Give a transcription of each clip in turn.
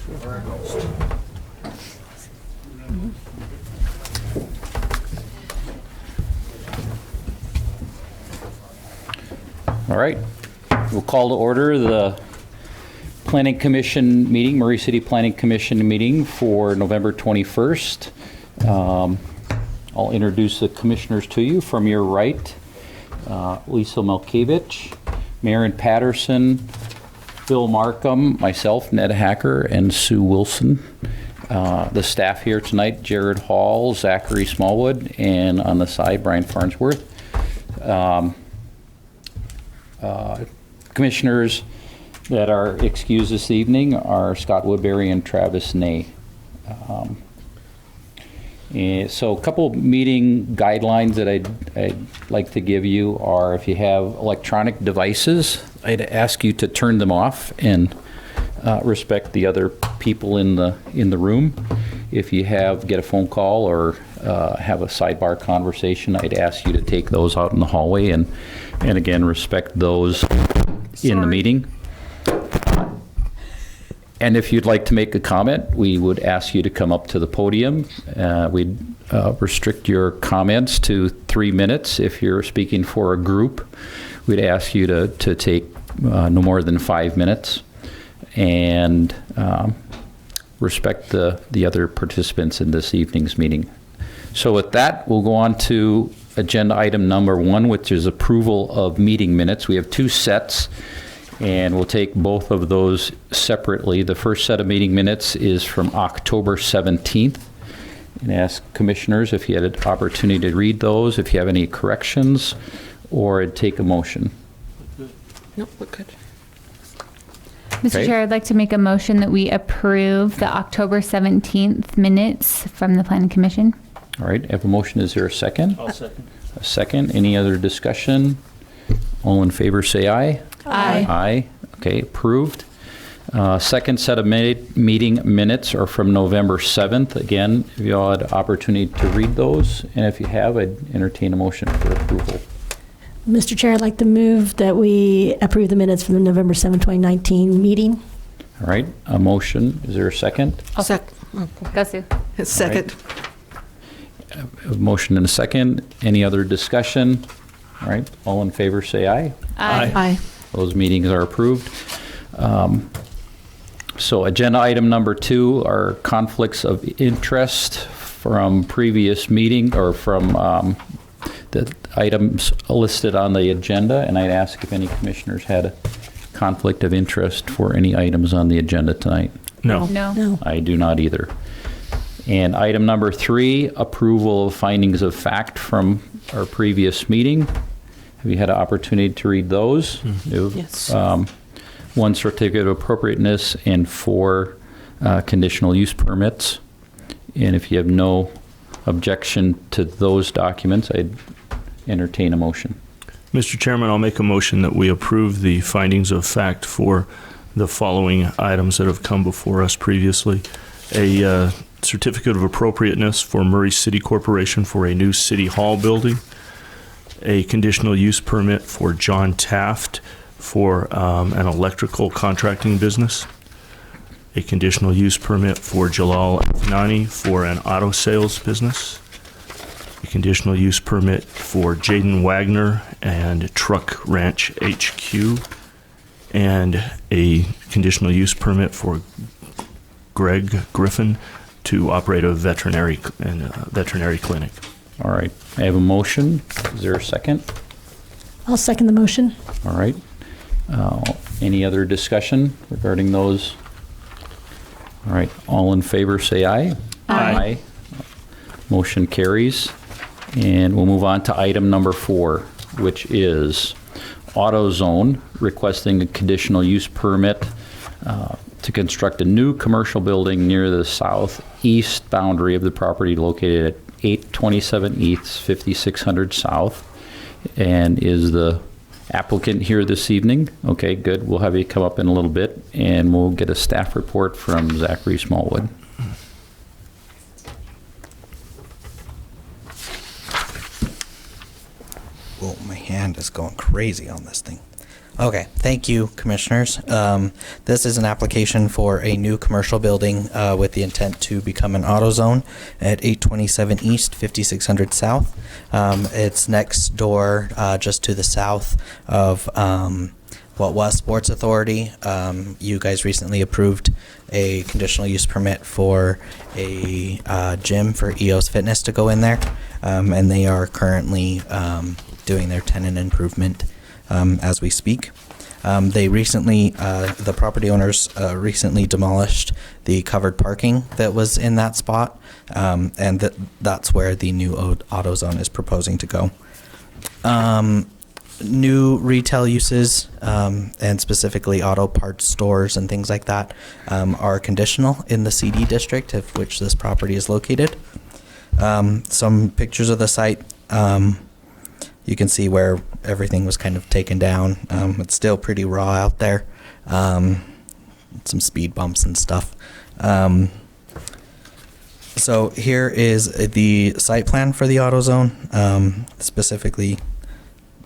All right, we'll call to order the Planning Commission meeting, Murray City Planning Commission meeting for November 21st. I'll introduce the commissioners to you. From your right, Lisa Milkevich, Maren Patterson, Bill Markham, myself, Ned Hacker, and Sue Wilson. The staff here tonight, Jared Hall, Zachary Smallwood, and on the side, Brian Farnsworth. Commissioners that are excused this evening are Scott Woodbury and Travis Ney. And so a couple meeting guidelines that I'd like to give you are, if you have electronic devices, I'd ask you to turn them off and respect the other people in the room. If you get a phone call or have a sidebar conversation, I'd ask you to take those out in the hallway and again, respect those in the meeting. And if you'd like to make a comment, we would ask you to come up to the podium. We'd restrict your comments to 3 minutes. If you're speaking for a group, we'd ask you to take no more than 5 minutes, and respect the other participants in this evening's meeting. So with that, we'll go on to agenda item number 1, which is approval of meeting minutes. We have 2 sets, and we'll take both of those separately. The first set of meeting minutes is from October 17th. And ask commissioners if you had an opportunity to read those, if you have any corrections, or take a motion. Nope, we're good. Mr. Chair, I'd like to make a motion that we approve the October 17th minutes from the Planning Commission. All right, I have a motion. Is there a second? I'll second. A second. Any other discussion? All in favor say aye. Aye. Aye. Okay, approved. Second set of meeting minutes are from November 7th. Again, if you all had opportunity to read those, and if you have, I'd entertain a motion for approval. Mr. Chair, I'd like to move that we approve the minutes from the November 7, 2019 meeting. All right, a motion. Is there a second? Go, Sue. Second. A motion and a second. Any other discussion? All right, all in favor say aye. Aye. Those meetings are approved. So agenda item number 2 are conflicts of interest from previous meeting, or from the items listed on the agenda. And I'd ask if any commissioners had a conflict of interest for any items on the agenda tonight. No. No. I do not either. And item number 3, approval of findings of fact from our previous meeting. Have you had an opportunity to read those? Yes. 1 certificate of appropriateness and 4 conditional use permits. And if you have no objection to those documents, I'd entertain a motion. Mr. Chairman, I'll make a motion that we approve the findings of fact for the following items that have come before us previously. A certificate of appropriateness for Murray City Corporation for a new City Hall building. A conditional use permit for John Taft for an electrical contracting business. A conditional use permit for Jalal Afnani for an auto sales business. A conditional use permit for Jaden Wagner and Truck Ranch HQ. And a conditional use permit for Greg Griffin to operate a veterinary clinic. All right, I have a motion. Is there a second? I'll second the motion. All right. Any other discussion regarding those? All right, all in favor say aye. Aye. Motion carries. And we'll move on to item number 4, which is AutoZone requesting a conditional use permit to construct a new commercial building near the southeast boundary of the property located at 827 East, 5600 South. And is the applicant here this evening? Okay, good. We'll have you come up in a little bit, and we'll get a staff report from Zachary Smallwood. Whoa, my hand is going crazy on this thing. Okay, thank you, Commissioners. This is an application for a new commercial building with the intent to become an AutoZone at 827 East, 5600 South. It's next door, just to the south of what was Sports Authority. You guys recently approved a conditional use permit for a gym for EOS Fitness to go in there, and they are currently doing their tenant improvement as we speak. They recently, the property owners recently demolished the covered parking that was in that spot, and that's where the new AutoZone is proposing to go. New retail uses, and specifically auto parts stores and things like that, are conditional in the CD district of which this property is located. Some pictures of the site. You can see where everything was kind of taken down. It's still pretty raw out there. Some speed bumps and stuff. So here is the site plan for the AutoZone. Specifically,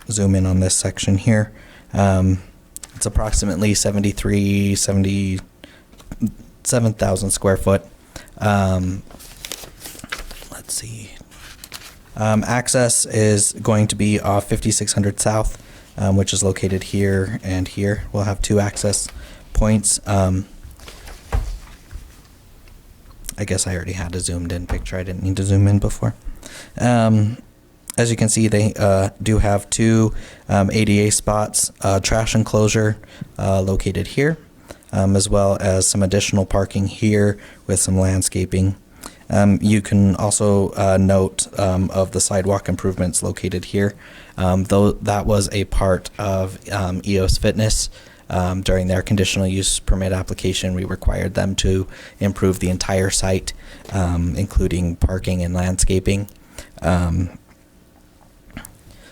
zoom in on this section here. It's approximately 77,000 square foot. Let's see. Access is going to be off 5600 South, which is located here and here. We'll have two access points. I guess I already had a zoomed in picture. I didn't need to zoom in before. As you can see, they do have two ADA spots, trash enclosure located here, as well as some additional parking here with some landscaping. You can also note of the sidewalk improvements located here. Though that was a part of EOS Fitness. During their conditional use permit application, we required them to improve the entire site, including parking and landscaping.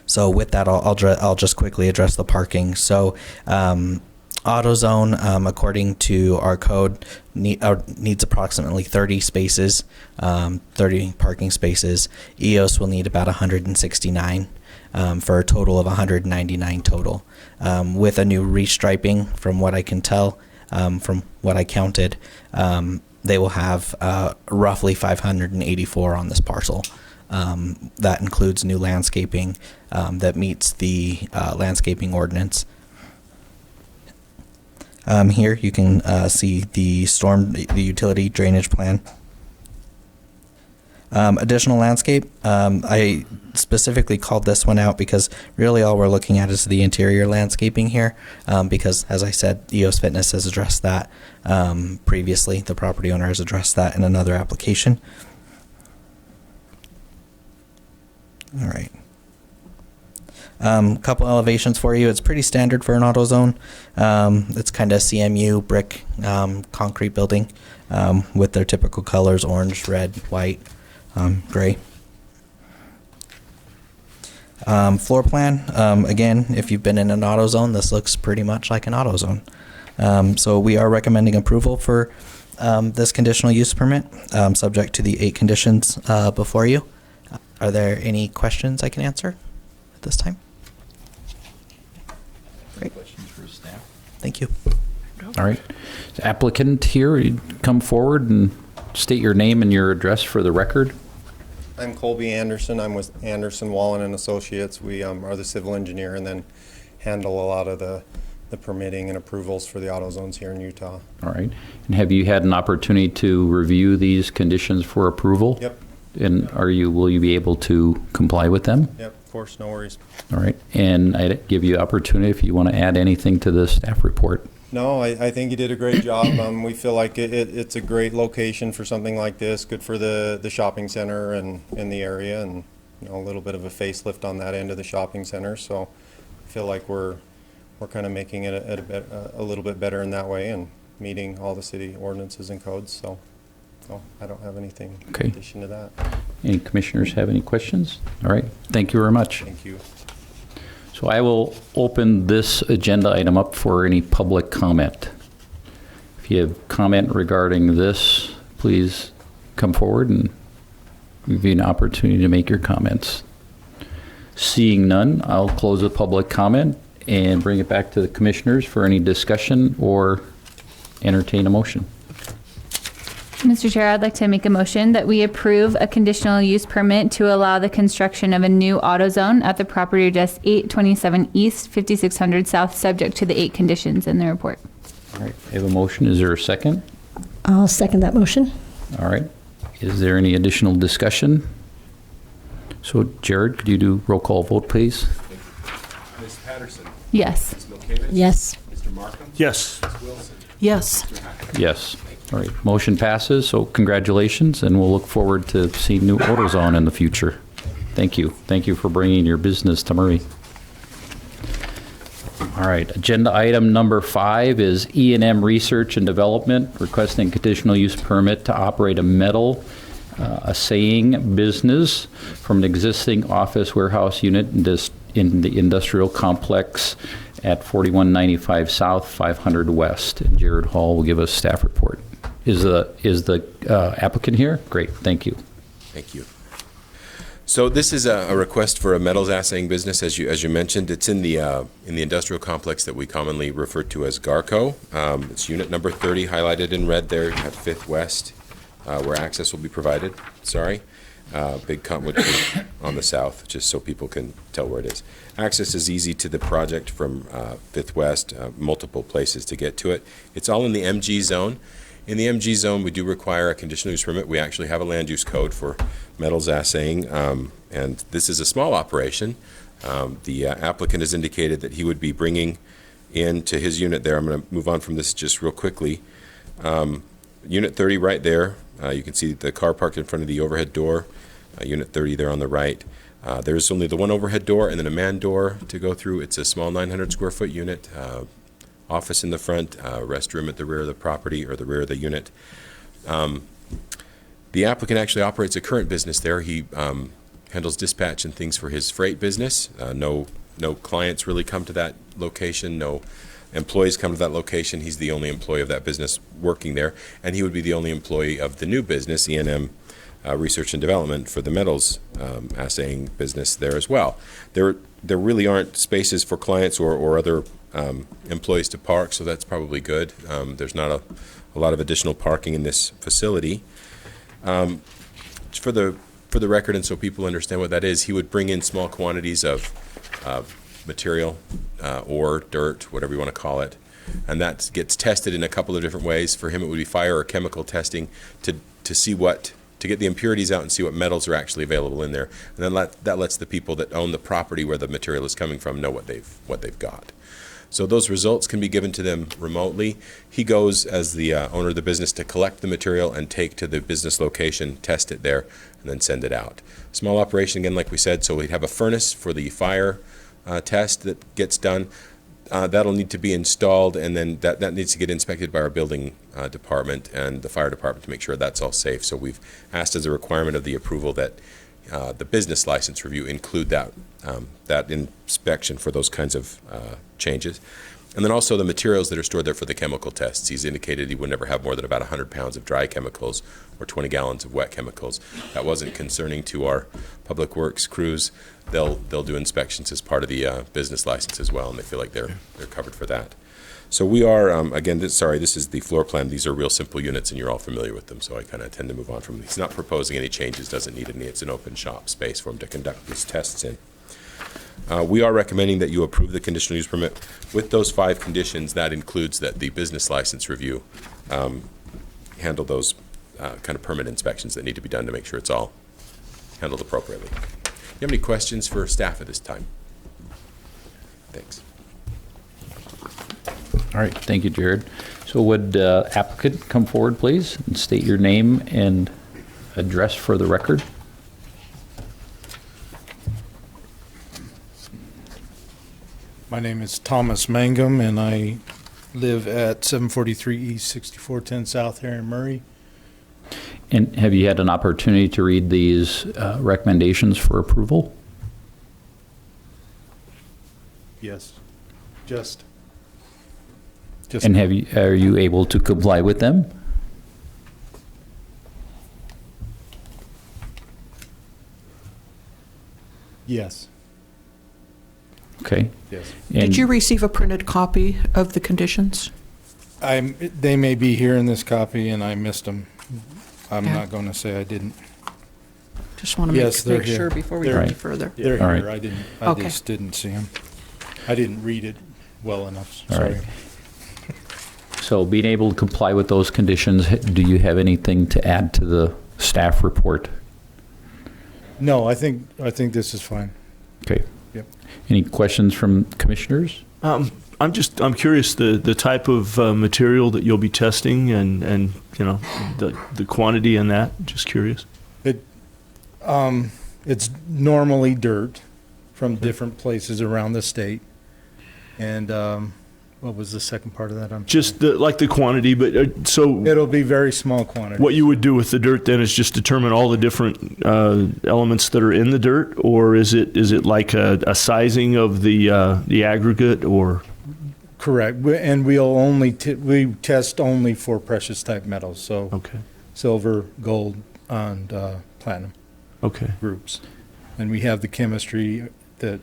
So with that, I'll just quickly address the parking. So AutoZone, according to our code, needs approximately 30 spaces, 30 parking spaces. EOS will need about 169 for a total of 199 total. With a new restriping, from what I can tell, from what I counted, they will have roughly 584 on this parcel. That includes new landscaping that meets the landscaping ordinance. Here you can see the utility drainage plan. Additional landscape. I specifically called this one out because really all we're looking at is the interior landscaping here, because as I said, EOS Fitness has addressed that previously. The property owner has addressed that in another application. All right. Couple elevations for you. It's pretty standard for an AutoZone. It's kind of CMU brick concrete building with their typical colors: orange, red, white, gray. Floor plan. Again, if you've been in an AutoZone, this looks pretty much like an AutoZone. So we are recommending approval for this conditional use permit, subject to the 8 conditions before you. Are there any questions I can answer at this time? Great. Questions for staff? Thank you. All right. The applicant here, you'd come forward and state your name and your address for the record. I'm Colby Anderson. I'm with Anderson, Wallen and Associates. We are the civil engineer and then handle a lot of the permitting and approvals for the AutoZones here in Utah. All right. And have you had an opportunity to review these conditions for approval? Yep. And will you be able to comply with them? Yep, of course, no worries. All right. And I'd give you opportunity if you want to add anything to the staff report. No, I think you did a great job. We feel like it's a great location for something like this, good for the shopping center and in the area, and a little bit of a facelift on that end of the shopping center. So I feel like we're kind of making it a little bit better in that way and meeting all the city ordinances and codes. So I don't have anything in addition to that. Any commissioners have any questions? All right. Thank you very much. Thank you. So I will open this agenda item up for any public comment. If you have comment regarding this, please come forward and give you an opportunity to make your comments. Seeing none, I'll close the public comment and bring it back to the commissioners for any discussion or entertain a motion. Mr. Chair, I'd like to make a motion that we approve a conditional use permit to allow the construction of a new AutoZone at the property address 827 East, 5600 South, subject to the 8 conditions in the report. All right, I have a motion. Is there a second? I'll second that motion. All right. Is there any additional discussion? So, Jared, could you do roll call vote, please? Ms. Patterson. Yes. Ms. Milkevich. Yes. Mr. Markham. Yes. Ms. Wilson. Yes. Mr. Hack. Yes. All right, motion passes, so congratulations, and we'll look forward to seeing new AutoZone in the future. Thank you. Thank you for bringing your business to Murray. All right, agenda item number 5 is E&M Research and Development, requesting conditional use permit to operate a metal assaying business from an existing office warehouse unit in the industrial complex at 4195 South, 500 West. And Jared Hall will give us staff report. Is the applicant here? Great, thank you. Thank you. So this is a request for a metals assaying business, as you mentioned. It's in the industrial complex that we commonly refer to as GARCO. It's unit number 30, highlighted in red there at 5th West, where access will be provided. Sorry, big cottonwood tree on the south, just so people can tell where it is. Access is easy to the project from 5th West, multiple places to get to it. It's all in the MG zone. In the MG zone, we do require a conditional use permit. We actually have a land use code for metals assaying, and this is a small operation. The applicant has indicated that he would be bringing into his unit there. I'm going to move on from this just real quickly. Unit 30 right there. You can see the car parked in front of the overhead door. Unit 30 there on the right. There's only the one overhead door and then a man door to go through. It's a small 900 square foot unit. Office in the front, restroom at the rear of the property or the rear of the unit. The applicant actually operates a current business there. He handles dispatch and things for his freight business. No clients really come to that location. No employees come to that location. He's the only employee of that business working there, and he would be the only employee of the new business, E&M Research and Development, for the metals assaying business there as well. There really aren't spaces for clients or other employees to park, so that's probably good. There's not a lot of additional parking in this facility. For the record, and so people understand what that is, he would bring in small quantities of material, ore, dirt, whatever you want to call it, and that gets tested in a couple of different ways. For him, it would be fire or chemical testing to see to get the impurities out and see what metals are actually available in there, and then that lets the people that own the property where the material is coming from know what they've got. So those results can be given to them remotely. He goes as the owner of the business to collect the material and take to the business location, test it there, and then send it out. Small operation, again, like we said, so we'd have a furnace for the fire test that gets done. That'll need to be installed, and then that needs to get inspected by our building department and the fire department to make sure that's all safe. So we've asked as a requirement of the approval that the business license review include that inspection for those kinds of changes. And then also the materials that are stored there for the chemical tests. He's indicated he would never have more than about 100 pounds of dry chemicals or 20 gallons of wet chemicals. That wasn't concerning to our public works crews. They'll do inspections as part of the business license as well, and they feel like they're covered for that. So we are, again, this is the floor plan. These are real simple units, and you're all familiar with them, so I kind of tend to move on from them. He's not proposing any changes, doesn't need any. It's an open shop space for him to conduct these tests in. We are recommending that you approve the conditional use permit with those 5 conditions. That includes that the business license review handle those kind of permit inspections that need to be done to make sure it's all handled appropriately. Do you have any questions for staff at this time? Thanks. All right, thank you, Jared. So would applicant come forward, please, and state your name and address for the record? My name is Thomas Mangum, and I live at 743 East, 6410 South here in Murray. And have you had an opportunity to read these recommendations for approval? Yes, just. And are you able to comply with them? Yes. Okay. Yes. And Did you receive a printed copy of the conditions? They may be here in this copy and I missed them. I'm Okay. not going to say I didn't. Just want to Yes, they're make here. sure before we They're go any right. further. They're All here. right. I Okay. just didn't see them. I didn't read it well enough. All Sorry. right. So being able to comply with those conditions, do you have anything to add to the staff report? No, I think this is fine. Okay. Yep. Any questions from commissioners? I'm curious the type of material that you'll be testing and you know the quantity and that. Just curious. It's normally dirt from different places around the state. And what was the second part of that? I'm Just the quantity, but so It'll be very small quantity. what you would do with the dirt then is just determine all the different elements that are in the dirt, or is it like a sizing of the aggregate, or Correct. And we'll only we test only for precious type metals, so okay, silver, gold, and platinum okay, groups. And we have the chemistry that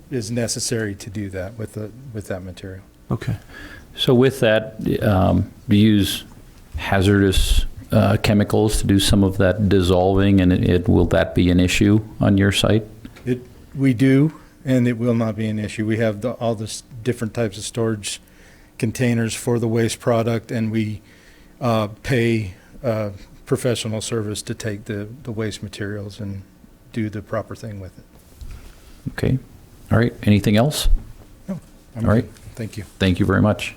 is necessary to do that with that material. okay. So with that, do you use hazardous chemicals to do some of that dissolving, and will that be an issue on your site? We do, and it will not be an issue. We have all the different types of storage containers for the waste product, and we pay professional service to take the waste materials and do the proper thing with it. Okay. All right. Anything else? I'm All right. good. Thank you. Thank you very much.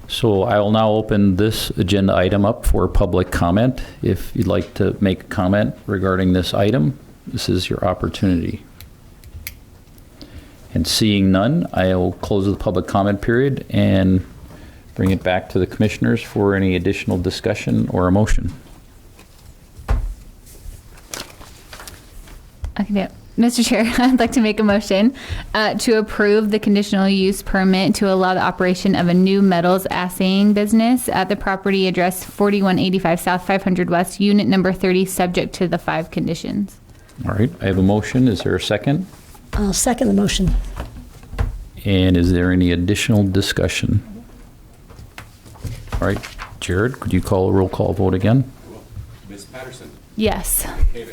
So I will now open this agenda item up for public comment. If you'd like to make a comment regarding this item, this is your opportunity. And seeing none, I will close the public comment period and bring it back to the commissioners for any additional discussion or a motion. I can do it. Mr. Chair, I'd like to make a motion to approve the conditional use permit to allow the operation of a new metals assaying business at the property address 4185 South 500 West, unit number 30, subject to the 5 conditions. All right, I have a motion. Is there a second? I'll second the motion. And is there any additional discussion? All right, Jared, could you call a roll call vote again? Ms. Patterson, Yes.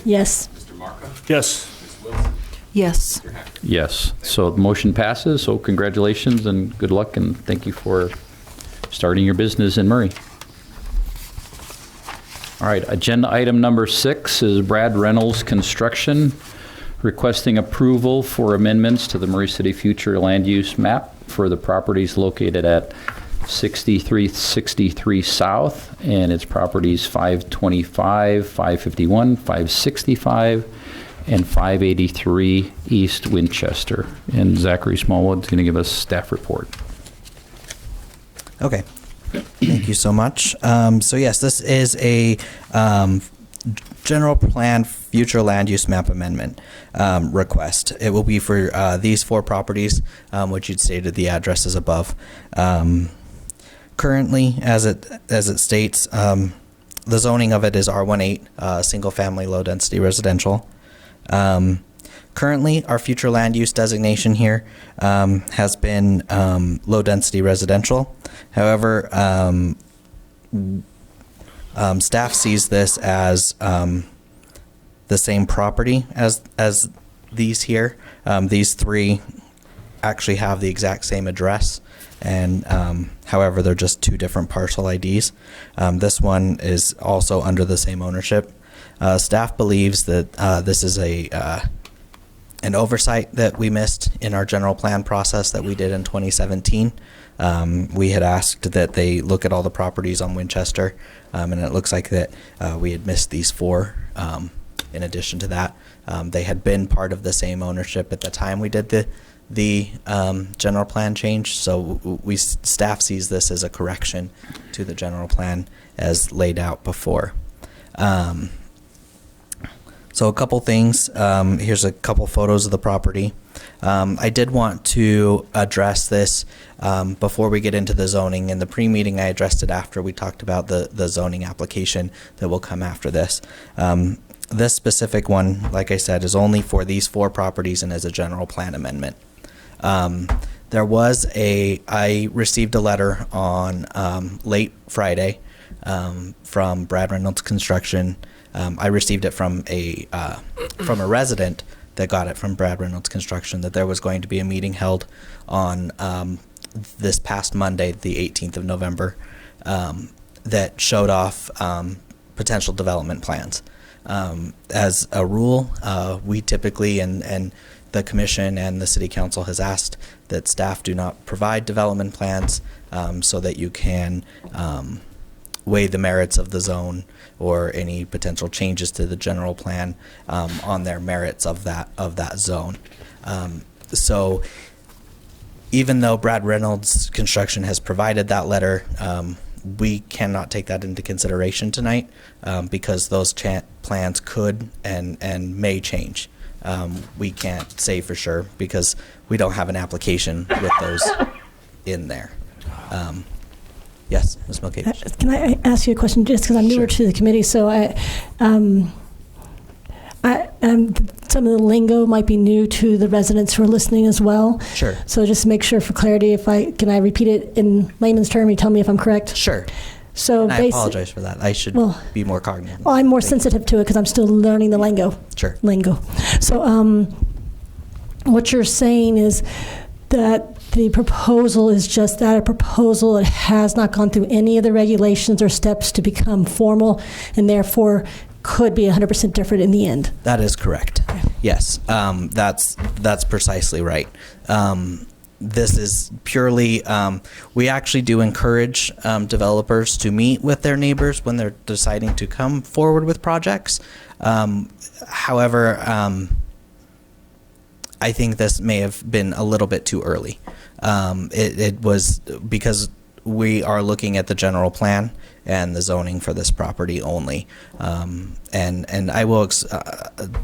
Yes. Mr. Marco, Yes. Ms. Wilson, Yes. Mr. Hacker. Yes, so the motion passes, so congratulations and good luck, and thank you for starting your business in Murray. All right, agenda item number 6 is Brad Reynolds Construction requesting approval for amendments to the Murray City Future Land Use Map for the properties located at 6363 South, and its properties 525, 551, 565, and 583 East Winchester. And Zachary Smallwood's going to give us staff report. Okay. Thank you so much. So yes, this is a general plan future land use map amendment request. It will be for these 4 properties, which you'd stated the addresses above. Currently, as it states, the zoning of it is R18, single family low density residential. Currently, our future land use designation here has been low density residential. However, staff sees this as the same property as these here. These 3 actually have the exact same address, and however, they're just 2 different parcel IDs. This one is also under the same ownership. Staff believes that this is an oversight that we missed in our general plan process that we did in 2017. We had asked that they look at all the properties on Winchester, and it looks like that we had missed these 4. In addition to that, they had been part of the same ownership at the time we did the general plan change. So staff sees this as a correction to the general plan as laid out before. So a couple things. Here's a couple photos of the property. I did want to address this before we get into the zoning. In the pre-meeting, I addressed it after we talked about the zoning application that will come after this. This specific one, like I said, is only for these 4 properties and is a general plan amendment. I received a letter on late Friday from Brad Reynolds Construction. I received it from a resident that got it from Brad Reynolds Construction, that there was going to be a meeting held on this past Monday, the 18th of November, that showed off potential development plans. As a rule, we typically, and the commission and the city council has asked that staff do not provide development plans so that you can weigh the merits of the zone or any potential changes to the general plan on their merits of that zone. So even though Brad Reynolds Construction has provided that letter, we cannot take that into consideration tonight because those plans could and may change. We can't say for sure because we don't have an application with those in there. Yes, Ms. Milkevich. Can I ask you a question, just because I'm newer to the committee? So some of the lingo might be new to the residents who are listening as well. Sure. So just to make sure for clarity, can I repeat it in layman's term? You tell me if I'm correct. Sure. So and I apologize for that. I should be more cognizant. Well, I'm more sensitive to it because I'm still learning the lingo. Sure. Lingo. So what you're saying is that the proposal is just that, a proposal. It has not gone through any of the regulations or steps to become formal, and therefore could be 100% different in the end. That is correct. Okay. Yes, that's precisely right. This is purely, we actually do encourage developers to meet with their neighbors when they're deciding to come forward with projects. However, I think this may have been a little bit too early. It was because we are looking at the general plan and the zoning for this property only. And I will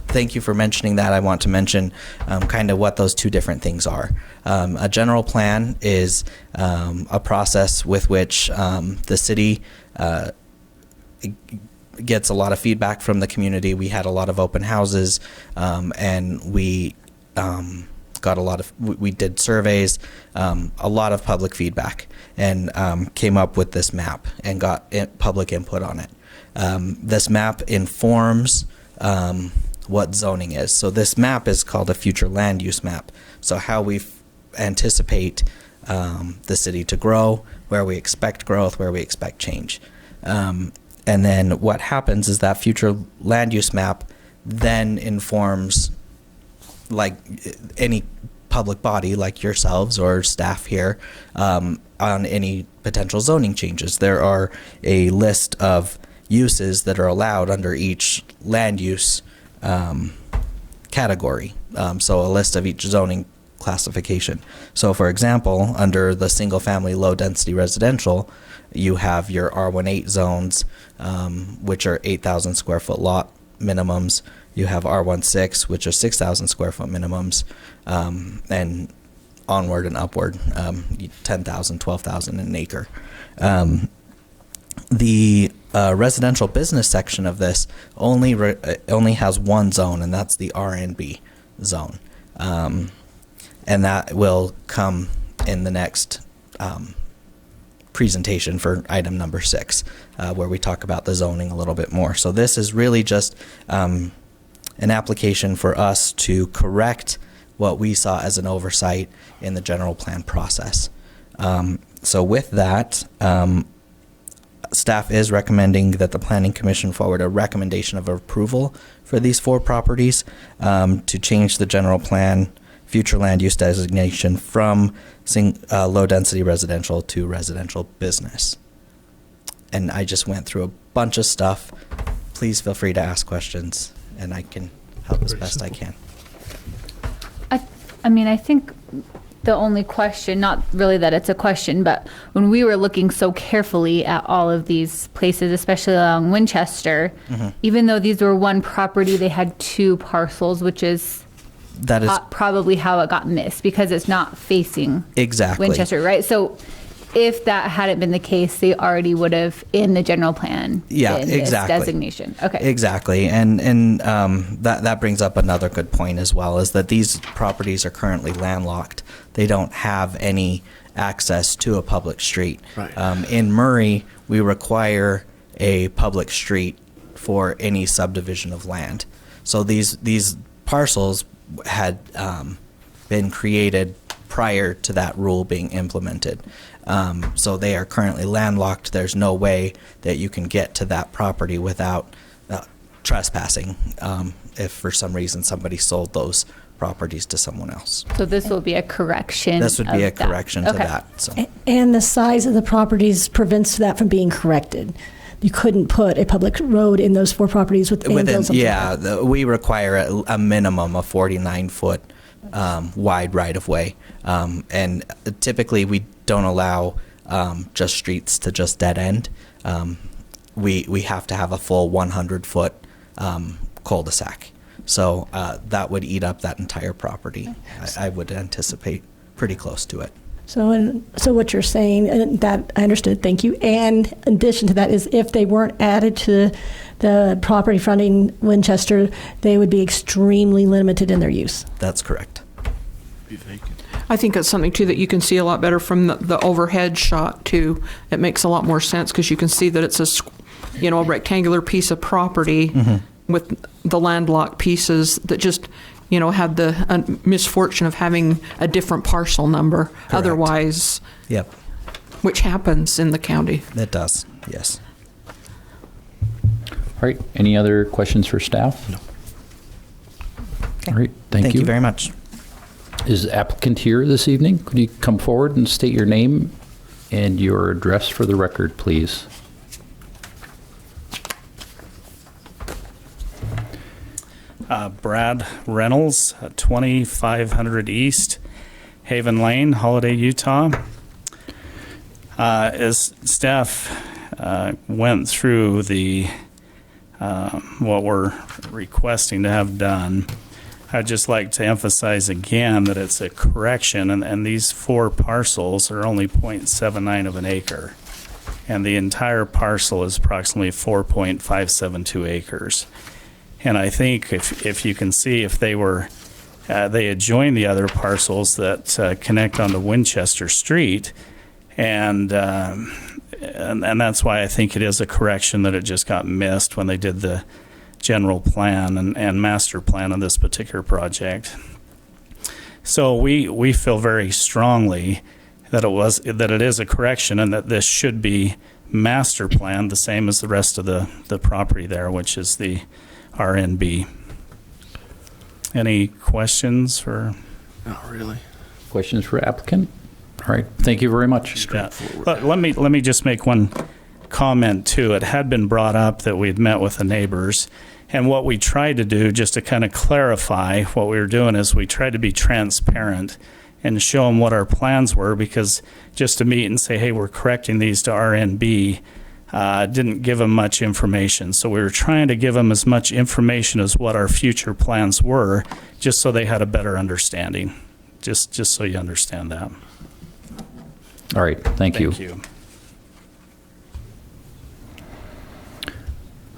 thank you for mentioning that. I want to mention kind of what those two different things are. A general plan is a process with which the city gets a lot of feedback from the community. We had a lot of open houses, and we got we did surveys, a lot of public feedback, and came up with this map and got public input on it. This map informs what zoning is. So this map is called a future land use map. So how we anticipate the city to grow, where we expect growth, where we expect change. And then what happens is that future land use map then informs, like any public body like yourselves or staff here, on any potential zoning changes. There are a list of uses that are allowed under each land use category. So a list of each zoning classification. So for example, under the single family low density residential, you have your R18 zones, which are 8,000 square foot lot minimums. You have R16, which are 6,000 square foot minimums, and onward and upward, 10,000, 12,000 an acre. The residential business section of this only has one zone, and that's the RNB zone. And that will come in the next presentation for item number 6, where we talk about the zoning a little bit more. So this is really just an application for us to correct what we saw as an oversight in the general plan process. So with that, staff is recommending that the Planning Commission forward a recommendation of approval for these 4 properties to change the general plan future land use designation from low density residential to residential business. And I just went through a bunch of stuff. Please feel free to ask questions, and I can help as best I can. I mean, I think the only question, not really that it's a question, but when we were looking so carefully at all of these places, especially along Winchester, even though these were one property, they had 2 parcels, which is That is probably how it got missed, because it's not facing exactly. Winchester, right? So if that hadn't been the case, they already would have, in the general plan, Yeah, been exactly. this designation. Okay. Exactly, and that brings up another good point as well, is that these properties are currently landlocked. They don't have any access to a public street. Right. In Murray, we require a public street for any subdivision of land. So these parcels had been created prior to that rule being implemented. So they are currently landlocked. There's no way that you can get to that property without trespassing if for some reason somebody sold those properties to someone else. So this will be a correction. This would be a of that. correction to Okay. that. So. And the size of the properties prevents that from being corrected. You couldn't put a public road in those 4 properties within those. We require a minimum of 49-foot wide right-of-way. And typically, we don't allow just streets to just dead end. We have to have a full 100-foot cul-de-sac. So that would eat up that entire property. I would anticipate pretty close to it. So what you're saying, and that I understood, thank you. And in addition to that is if they weren't added to the property fronting Winchester, they would be extremely limited in their use. That's correct. Be vacant. I think it's something too that you can see a lot better from the overhead shot too. It makes a lot more sense because you can see that it's a rectangular piece of property with the landlocked pieces that just, had the misfortune of having a different parcel number. Correct. Otherwise, Yep, which happens in the county. it does. Yes. All right, any other questions for staff? No. All right, thank you. Thank you very much. Is the applicant here this evening? Could you come forward and state your name and your address for the record, please? Brad Reynolds, 2500 East Haven Lane, Holiday, Utah. As staff went through the what we're requesting to have done, I'd just like to emphasize again that it's a correction, and these 4 parcels are only 0.79 of an acre, and the entire parcel is approximately 4.572 acres. And I think if you can see, if they were, they adjoin the other parcels that connect onto Winchester Street, and that's why I think it is a correction that it just got missed when they did the general plan and master plan of this particular project. So we feel very strongly that it is a correction and that this should be master planned the same as the rest of the property there, which is the RNB. Any questions for? Not really. Questions for applicant? All right, thank you very much. Yeah. Let me just make one comment too. It had been brought up that we'd met with the neighbors, and what we tried to do, just to kind of clarify what we were doing, is we tried to be transparent and show them what our plans were, because just to meet and say, hey, we're correcting these to RNB, didn't give them much information. So we were trying to give them as much information as what our future plans were, just so they had a better understanding. Just so you understand that. All right, thank you. Thank you.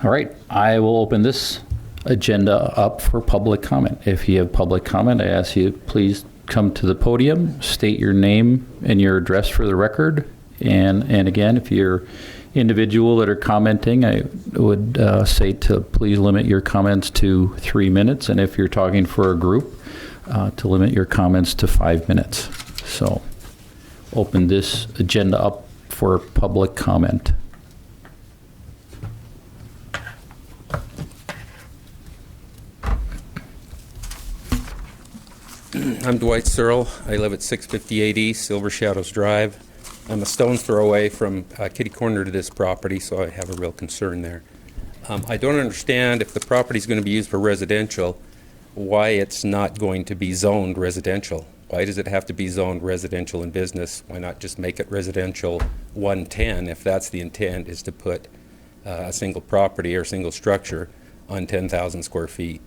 All right, I will open this agenda up for public comment. If you have public comment, I ask you please come to the podium, state your name and your address for the record. And again, if you're individual that are commenting, I would say to please limit your comments to 3 minutes. And if you're talking for a group, to limit your comments to 5 minutes. So open this agenda up for public comment. I'm Dwight Searle. I live at 658 East Silver Shadows Drive. I'm a stone's throw away from kitty corner to this property, so I have a real concern there. I don't understand, if the property is going to be used for residential, why it's not going to be zoned residential. Why does it have to be zoned residential and business? Why not just make it residential 110 if that's the intent, is to put a single property or single structure on 10,000 square feet?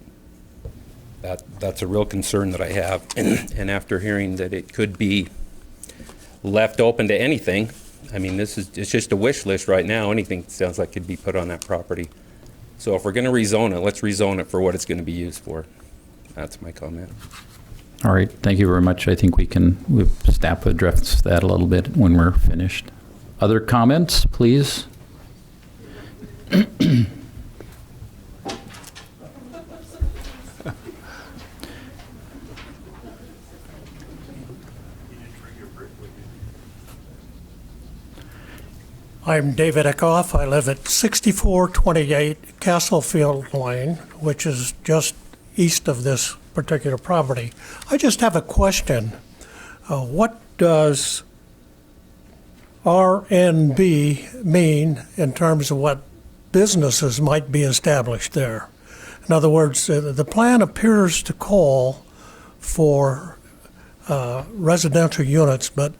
That's a real concern that I have. And after hearing that it could be left open to anything, I mean, it's just a wish list right now. Anything sounds like could be put on that property. So if we're going to rezone it, let's rezone it for what it's going to be used for. That's my comment. All right, thank you very much. I think staff address that a little bit when we're finished. Other comments, please? I'm David Eckhoff. I live at 6428 Castlefield Lane, which is just east of this particular property. I just have a question. What does RNB mean in terms of what businesses might be established there? In other words, the plan appears to call for residential units, but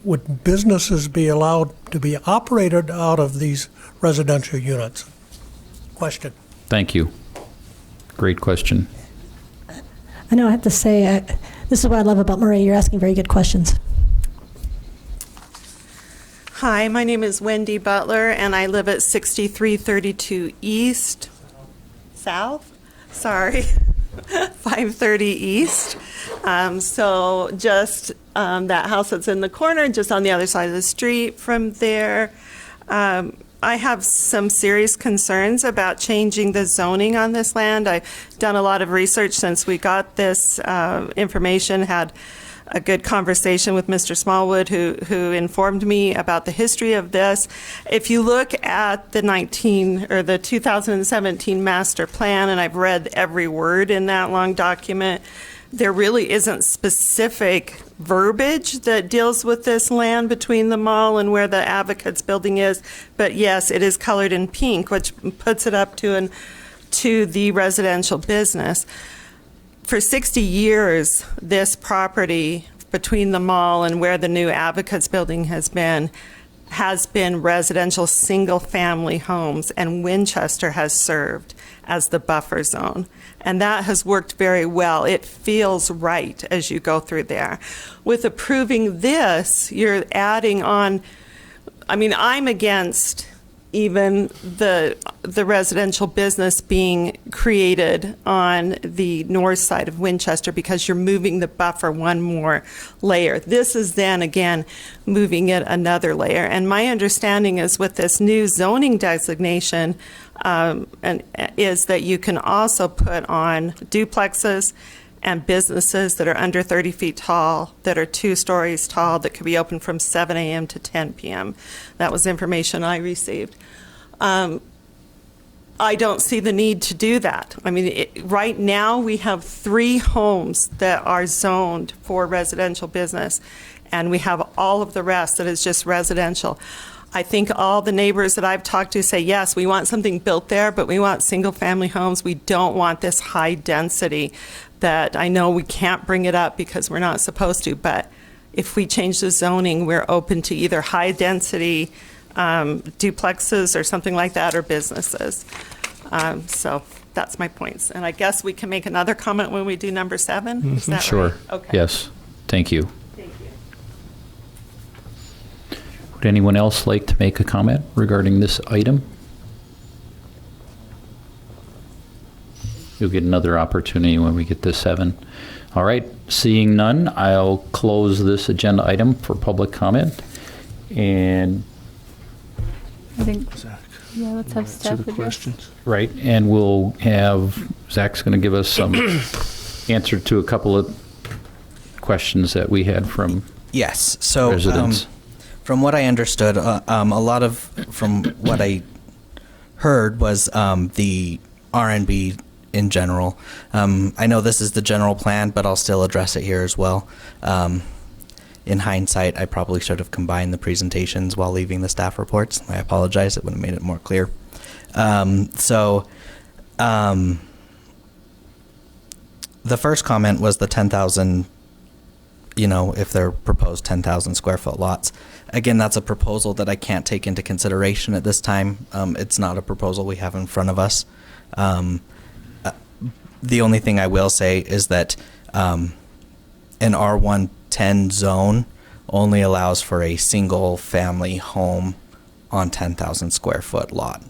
would businesses be allowed to be operated out of these residential units? Question. Thank you. Great question. I know I have to say, this is what I love about Maria. You're asking very good questions. Hi, my name is Wendy Butler, and I live at 6332 East, South, sorry, 530 East. So just that house that's in the corner, just on the other side of the street from there. I have some serious concerns about changing the zoning on this land. I've done a lot of research since we got this information, had a good conversation with Mr. Smallwood, who informed me about the history of this. If you look at the 2017 master plan, and I've read every word in that long document, there really isn't specific verbiage that deals with this land between the mall and where the Advocates building is. But yes, it is colored in pink, which puts it up to the residential business. For 60 years, this property between the mall and where the new Advocates building has been residential single-family homes, and Winchester has served as the buffer zone. And that has worked very well. It feels right as you go through there. With approving this, you're adding on, I mean, I'm against even the residential business being created on the north side of Winchester, because you're moving the buffer one more layer. This is then again moving it another layer. And my understanding is with this new zoning designation is that you can also put on duplexes and businesses that are under 30 feet tall, that are 2 stories tall, that could be open from 7 a.m. to 10 p.m. That was information I received. I don't see the need to do that. I mean, right now we have 3 homes that are zoned for residential business, and we have all of the rest that is just residential. I think all the neighbors that I've talked to say, yes, we want something built there, but we want single-family homes. We don't want this high density that I know we can't bring it up because we're not supposed to, but if we change the zoning, we're open to either high-density duplexes or something like that, or businesses. So that's my points. And I guess we can make another comment when we do number 7. Is that Sure. right? Okay. Yes. Thank you. Thank you. Would anyone else like to make a comment regarding this item? You'll get another opportunity when we get to 7. All right, seeing none, I'll close this agenda item for public comment. And I think, yeah, let's have staff To the address. questions. right, and we'll have, Zach's going to give us some answer to a couple of questions that we had from Yes. So residents. from what I understood, from what I heard was the RNB in general. I know this is the general plan, but I'll still address it here as well. In hindsight, I probably should have combined the presentations while leaving the staff reports. I apologize. It would have made it more clear. The first comment was the 10,000, if they're proposed 10,000 square foot lots. Again, that's a proposal that I can't take into consideration at this time. It's not a proposal we have in front of us. The only thing I will say is that an R110 zone only allows for a single family home on 10,000 square foot lot.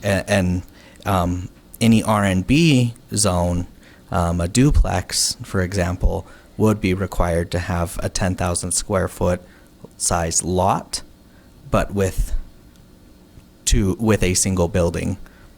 Any RNB zone, a duplex, for example, would be required to have a 10,000 square foot size lot, but with a single building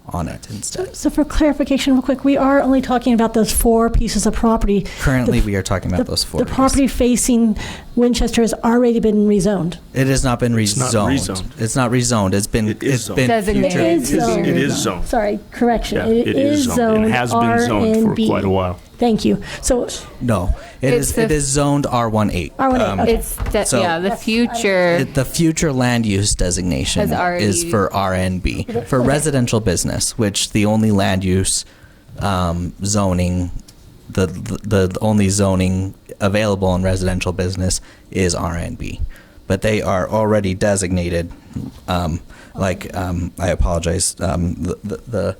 on it instead. So for clarification, real quick, we are only talking about those 4 pieces of property. Currently, we are talking about those 4. The property facing Winchester has already been rezoned. It has not been rezoned. It's not rezoned. It's been Designated. future. It is zoned. Sorry, correction. Yeah, it is zoned. It has been zoned for RNB. quite a while. Thank you. So No, it is zoned R18. R18, okay. It's, So- the future. The future land use designation Has already- is for RNB, for residential business, which the only land use zoning, the only zoning available in residential business is RNB. But they are already designated, I apologize, the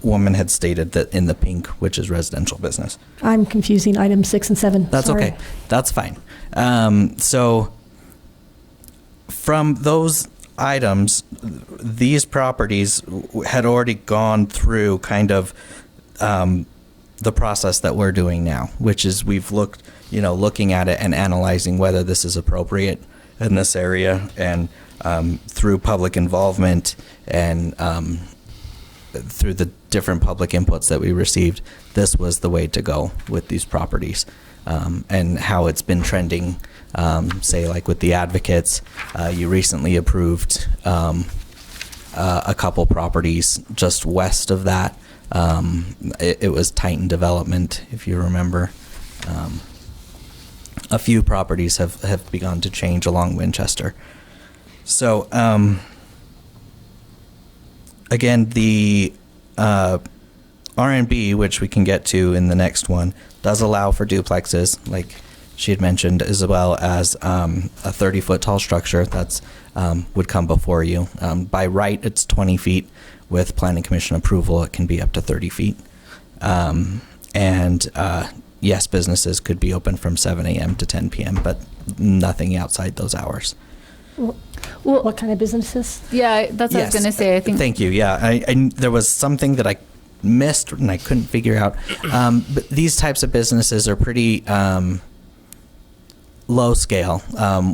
woman had stated that in the pink, which is residential business. I'm confusing items 6 and 7. That's Sorry. okay. That's fine. So from those items, these properties had already gone through kind of the process that we're doing now, which is we've looking at it and analyzing whether this is appropriate in this area, and through public involvement and through the different public inputs that we received, this was the way to go with these properties, and how it's been trending. Say, like with the Advocates, you recently approved a couple properties just west of that. It was Titan Development, if you remember. A few properties have begun to change along Winchester. So, again, the RNB, which we can get to in the next one, does allow for duplexes, like she had mentioned, as well as a 30-foot tall structure that's would come before you. By right, it's 20 feet. With Planning Commission approval, it can be up to 30 feet. Yes, businesses could be open from 7 a.m. to 10 p.m., but nothing outside those hours. Well, what kind of businesses? Yeah, that's what I was going to say. I think. Thank you. Yeah, I there was something that I missed and I couldn't figure out. But these types of businesses are pretty low scale.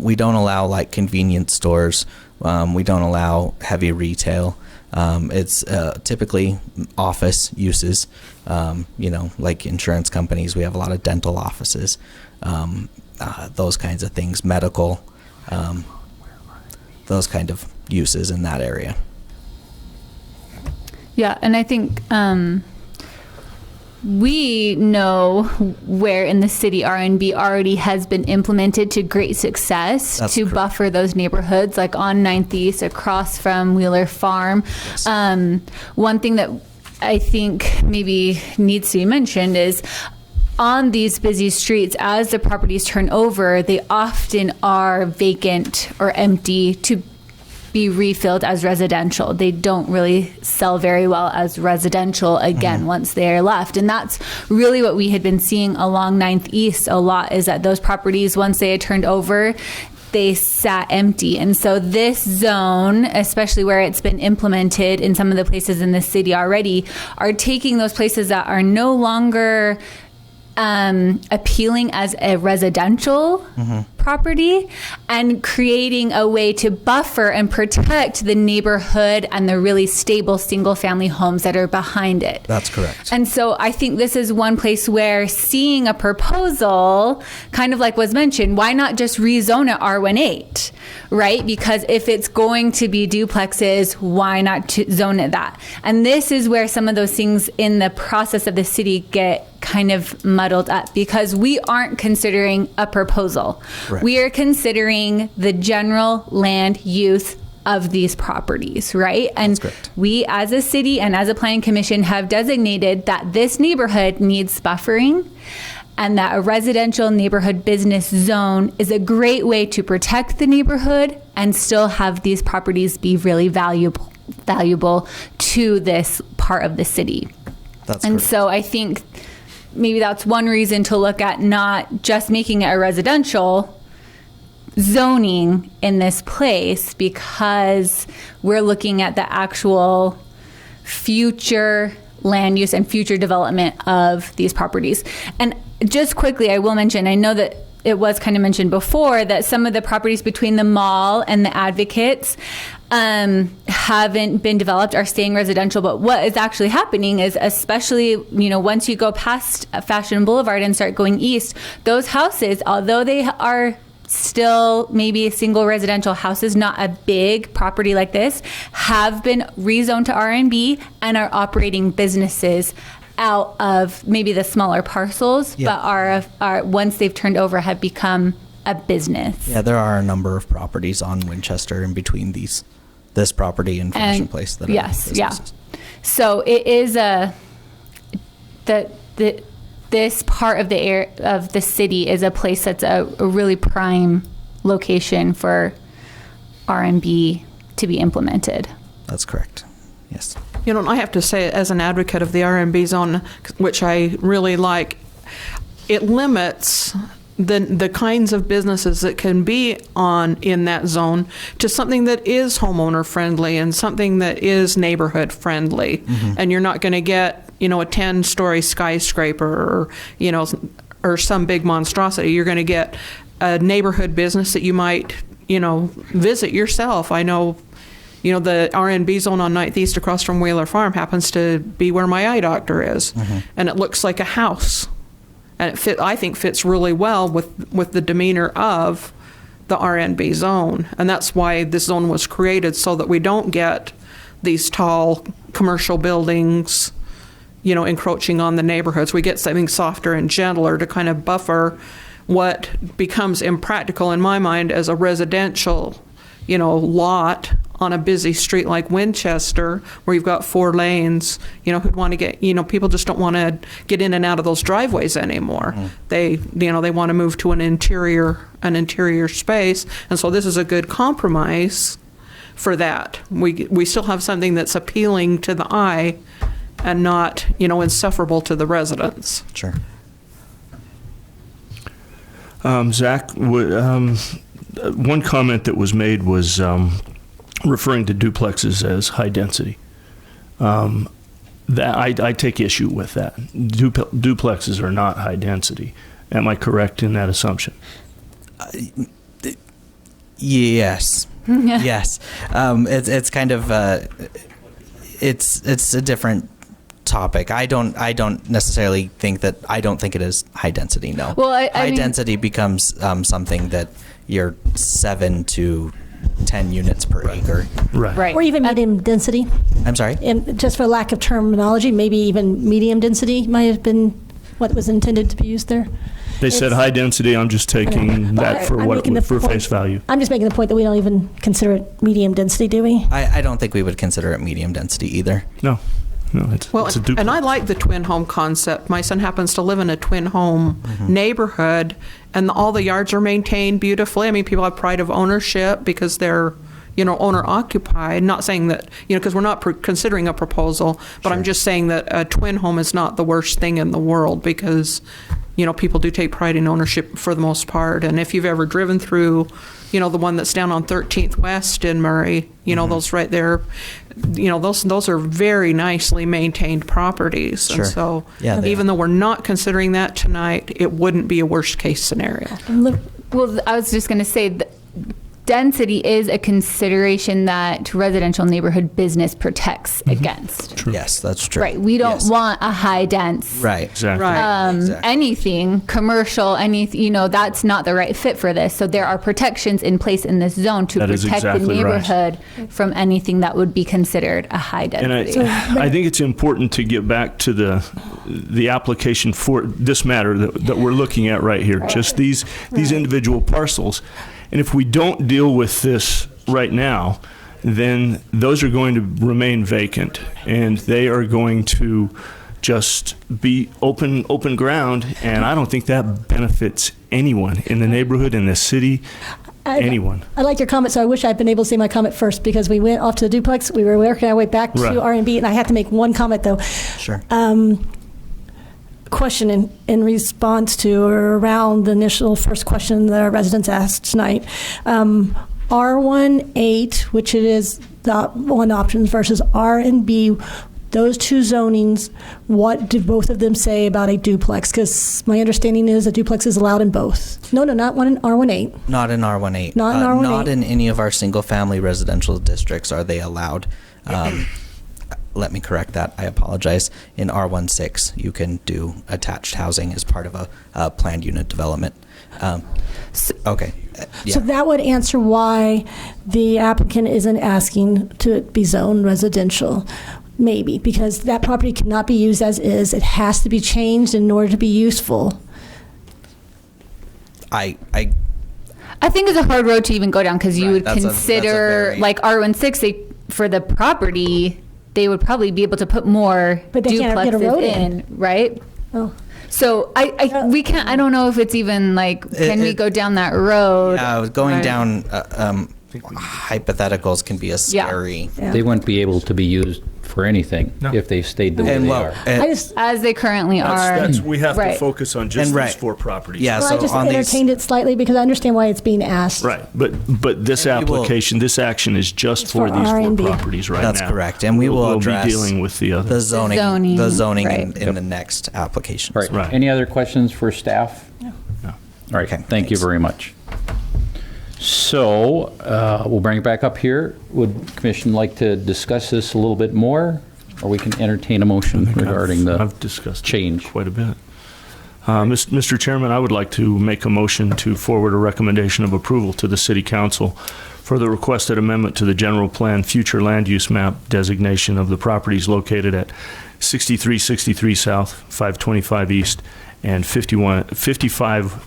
We don't allow like convenience stores. We don't allow heavy retail. It's typically office uses, like insurance companies. We have a lot of dental offices, those kinds of things, medical, those kind of uses in that area. Yeah, and I think we know where in the city RNB already has been implemented to great success. That's to correct. buffer those neighborhoods, like on 9th East across from Wheeler Farm. Yes. One thing that I think maybe needs to be mentioned is on these busy streets, as the properties turn over, they often are vacant or empty to be refilled as residential. They don't really sell very well as residential again once they're left. And that's really what we had been seeing along 9th East a lot, is that those properties, once they had turned over, they sat empty. And so this zone, especially where it's been implemented in some of the places in the city already, are taking those places that are no longer appealing as a residential property and creating a way to buffer and protect the neighborhood and the really stable single family homes that are behind it. That's correct. And so I think this is one place where seeing a proposal, kind of like was mentioned, why not just rezone it R18, right? Because if it's going to be duplexes, why not zone it that? And this is where some of those things in the process of the city get kind of muddled up, because we aren't considering a proposal. Right. We are considering the general land use of these properties, right? And correct. we as a city and as a planning commission have designated that this neighborhood needs buffering, and that a residential neighborhood business zone is a great way to protect the neighborhood and still have these properties be really valuable to this part of the city. That's And correct. so I think maybe that's one reason to look at not just making it a residential zoning in this place, because we're looking at the actual future land use and future development of these properties. And just quickly, I will mention, I know that it was kind of mentioned before that some of the properties between the mall and the Advocates haven't been developed, are staying residential. But what is actually happening is, especially, once you go past Fashion Boulevard and start going east, those houses, although they are still maybe single residential houses, not a big property like this, have been rezoned to R&B and are operating businesses out of maybe the smaller parcels, Yeah. but are once they've turned over have become a business. Yeah, there are a number of properties on Winchester in between this property and Fashion Place that yes, are businesses. yeah. So it is this part of the city is a place that's a really prime location for R&B to be implemented. That's correct. Yes. And I have to say, as an advocate of the R&B zone, which I really like, it limits the kinds of businesses that can be in that zone to something that is homeowner friendly and something that is neighborhood friendly. And you're not going to get, a 10-story skyscraper or some big monstrosity. You're going to get a neighborhood business that you might, visit yourself. I know, the R&B zone on 9th East across from Whaler Farm happens to be where my eye doctor is. And it looks like a house. And I think fits really well with the demeanor of the R&B zone. And that's why this zone was created, so that we don't get these tall commercial buildings, encroaching on the neighborhoods. We get something softer and gentler to kind of buffer what becomes impractical in my mind as a residential, lot on a busy street like Winchester, where you've got 4 lanes, who'd want to get, people just don't want to get in and out of those driveways anymore. They want to move to an interior space. And so this is a good compromise for that. We still have something that's appealing to the eye and not, insufferable to the residents. Sure. Zach, one comment that was made was referring to duplexes as high density. That I take issue with that. Duplexes are not high density. Am I correct in that assumption? Yes. Yes. It's kind of it's a different topic. I don't necessarily think that. I don't think it is high density. No. Well, I high mean, density becomes something that you're 7 to 10 units per acre. Right. Or even medium density. I'm sorry. And just for lack of terminology, maybe even medium density might have been what was intended to be used there. They said high density. I'm just taking that for face value. I'm just making the point that we don't even consider it medium density, do we? I don't think we would consider it medium density either. No, it's a duplex. And I like the twin home concept. My son happens to live in a twin home neighborhood, and all the yards are maintained beautifully. I mean, people have pride of ownership because they're, owner occupied. Not saying that, because we're not considering a proposal, but I'm just saying that a twin home is not the worst thing in the world, because, people do take pride in ownership for the most part. And if you've ever driven through, the one that's down on 13th West in Murray, those right there, those are very nicely maintained properties. Sure. And so Yeah, even though we're not considering that tonight, it wouldn't be a worst case scenario. well, I was just going to say that density is a consideration that residential neighborhood business protects against. True. Yes, that's true. Right. We don't Yes. want a high dense. Right. Exactly. Right. Exactly. Anything commercial, anything, that's not the right fit for this. So there are protections in place in this zone to That is protect the exactly right. neighborhood from anything that would be considered a high And density. I think it's important to get back to the application for this matter that we're looking at right here, just these individual parcels. And if we don't deal with this right now, then those are going to remain vacant, and they are going to just be open ground, and I don't think that benefits anyone in the neighborhood, in the city, anyone. I like your comment, so I wish I'd been able to say my comment first, because we went off to the duplex. We were working our way back Right. to R&B, and I have to make one comment, though. Sure. Question in response to or around the initial first question that our residents asked tonight. R18, which it is the one option, versus R and B, those two zonings, what do both of them say about a duplex? Because my understanding is a duplex is allowed in both. No, not one in R18. Not in R18. Not in R18. Not in any of our single-family residential districts are they allowed. Let me correct that. I apologize. In R16, you can do attached housing as part of a planned unit development. Okay. So that would answer why the applicant isn't asking to be zoned residential. Maybe, because that property cannot be used as is. It has to be changed in order to be useful. I think it's a hard road to even go down because you would that's a consider very- like R16 for the property, they would probably be able to put more But they can't get a duplexes road in, right? Oh. So we can't. I don't know if it's even like can we go down that road? going Right. down hypotheticals can be a scary. Yeah. They wouldn't be able to be used for anything if they stayed the way they are. As they currently are. We have Right. to focus on just And these right. 4 properties. Yeah, Well, so I just on these, entertained it slightly because I understand why it's being asked. Right, but this application, this action is just for for these 4 R&B. properties right That's now. correct, and we will We'll address be dealing with the other. the zoning, right. in the next application. Right. Right. Any other questions for staff? No. All right. Okay, Thank you thanks. very much. So we'll bring it back up here. Would Commission like to discuss this a little bit more? Or we can entertain a motion regarding the I've discussed it change. quite a bit. Mr. Chairman, I would like to make a motion to forward a recommendation of approval to the City Council for the requested amendment to the general plan future land use map designation of the properties located at 6363 South, 525 East, and 565,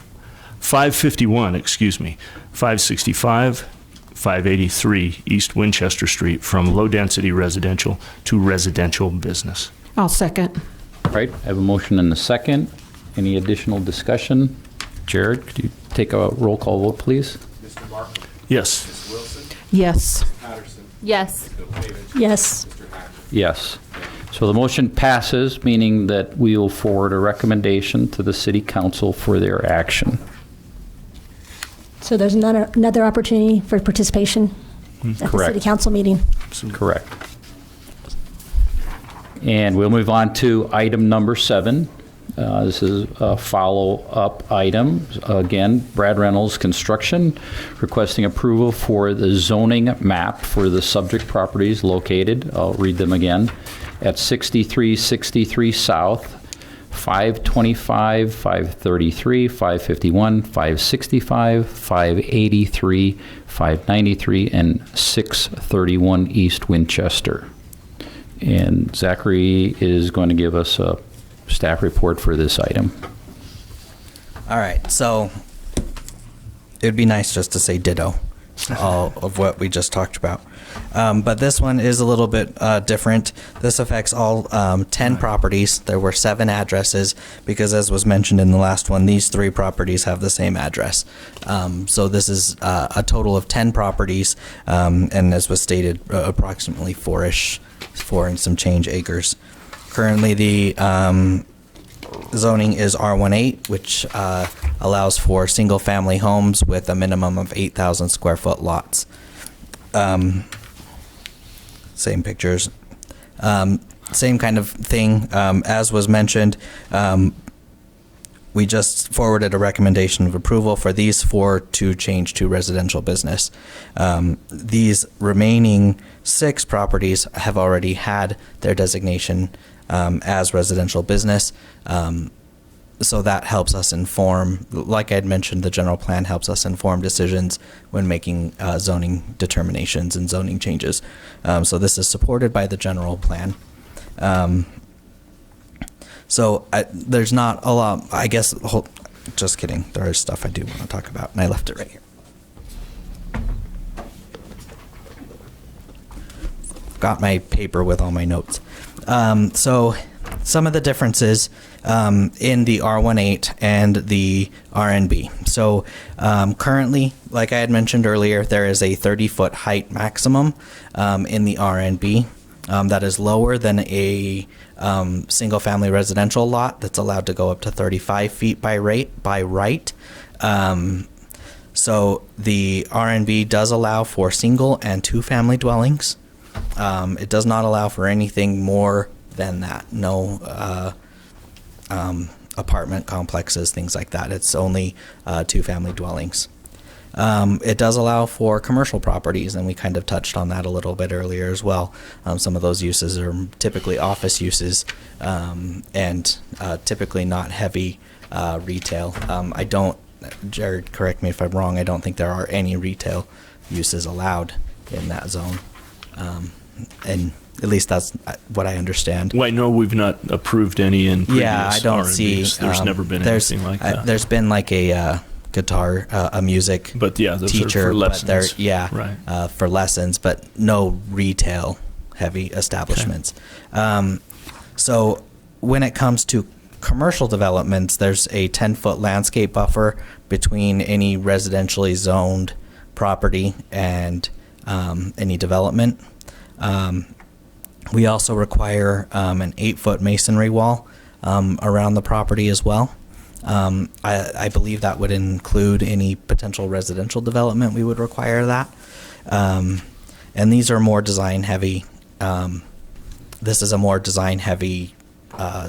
583 East Winchester Street from low-density residential to residential business. I'll second. All right, I have a motion and a second. Any additional discussion? Jared, could you take a roll call vote, please? Yes. Yes. Yes. Yes. Yes. So the motion passes, meaning that we will forward a recommendation to the City Council for their action. So there's another opportunity for participation at the Correct. city council meeting. Correct. And we'll move on to item number 7. This is a follow-up item. Again, Brad Reynolds Construction requesting approval for the zoning map for the subject properties located, I'll read them again, at 6363 South, 525, 533, 551, 565, 583, 593, and 631 East Winchester. And Zachary is going to give us a staff report for this item. All right, so it would be nice just to say ditto all of what we just talked about. But this one is a little bit different. This affects all 10 properties. There were 7 addresses because, as was mentioned in the last one, these 3 properties have the same address. So this is a total of 10 properties, and as was stated, approximately 4 and some change acres. Currently, the zoning is R18, which allows for single-family homes with a minimum of 8,000 square foot lots. Same pictures. Same kind of thing. As was mentioned, we just forwarded a recommendation of approval for these 4 to change to residential business. These remaining 6 properties have already had their designation as residential business. So that helps us inform, like I had mentioned, the general plan helps us inform decisions when making zoning determinations and zoning changes. So this is supported by the general plan. So there's not a lot, I guess, just kidding. There is stuff I do want to talk about, and I left it right here. Got my paper with all my notes. So some of the differences in the R18 and the RNB. So currently, like I had mentioned earlier, there is a 30-foot height maximum in the RNB that is lower than a single-family residential lot that's allowed to go up to 35 feet by right. So the RNB does allow for single and two-family dwellings. It does not allow for anything more than that. No apartment complexes, things like that. It's only two-family dwellings. It does allow for commercial properties, and we kind of touched on that a little bit earlier as well. Some of those uses are typically office uses and typically not heavy retail. Jared, correct me if I'm wrong, I don't think there are any retail uses allowed in that zone. And at least that's what I understand. Well, I know we've not approved any in previous I don't R&Bs. see. There's never been anything like that. There's been like a guitar, a music But yeah, those teacher, are for but they're lessons. Right. for lessons, but no retail heavy establishments. So when it comes to commercial developments, there's a 10-foot landscape buffer between any residentially zoned property and any development. We also require an 8-foot masonry wall around the property as well. I believe that would include any potential residential development. We would require that. And these are more design heavy. This is a more design heavy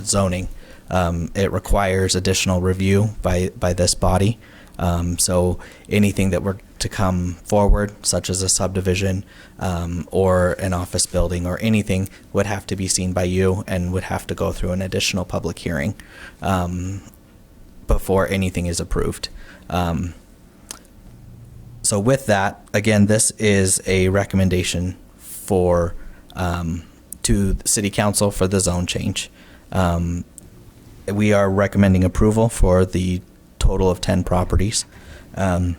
zoning. It requires additional review by this body. So anything that were to come forward, such as a subdivision or an office building or anything, would have to be seen by you and would have to go through an additional public hearing before anything is approved. So with that, again, this is a recommendation for to the City Council for the zone change. We are recommending approval for the total of 10 properties. And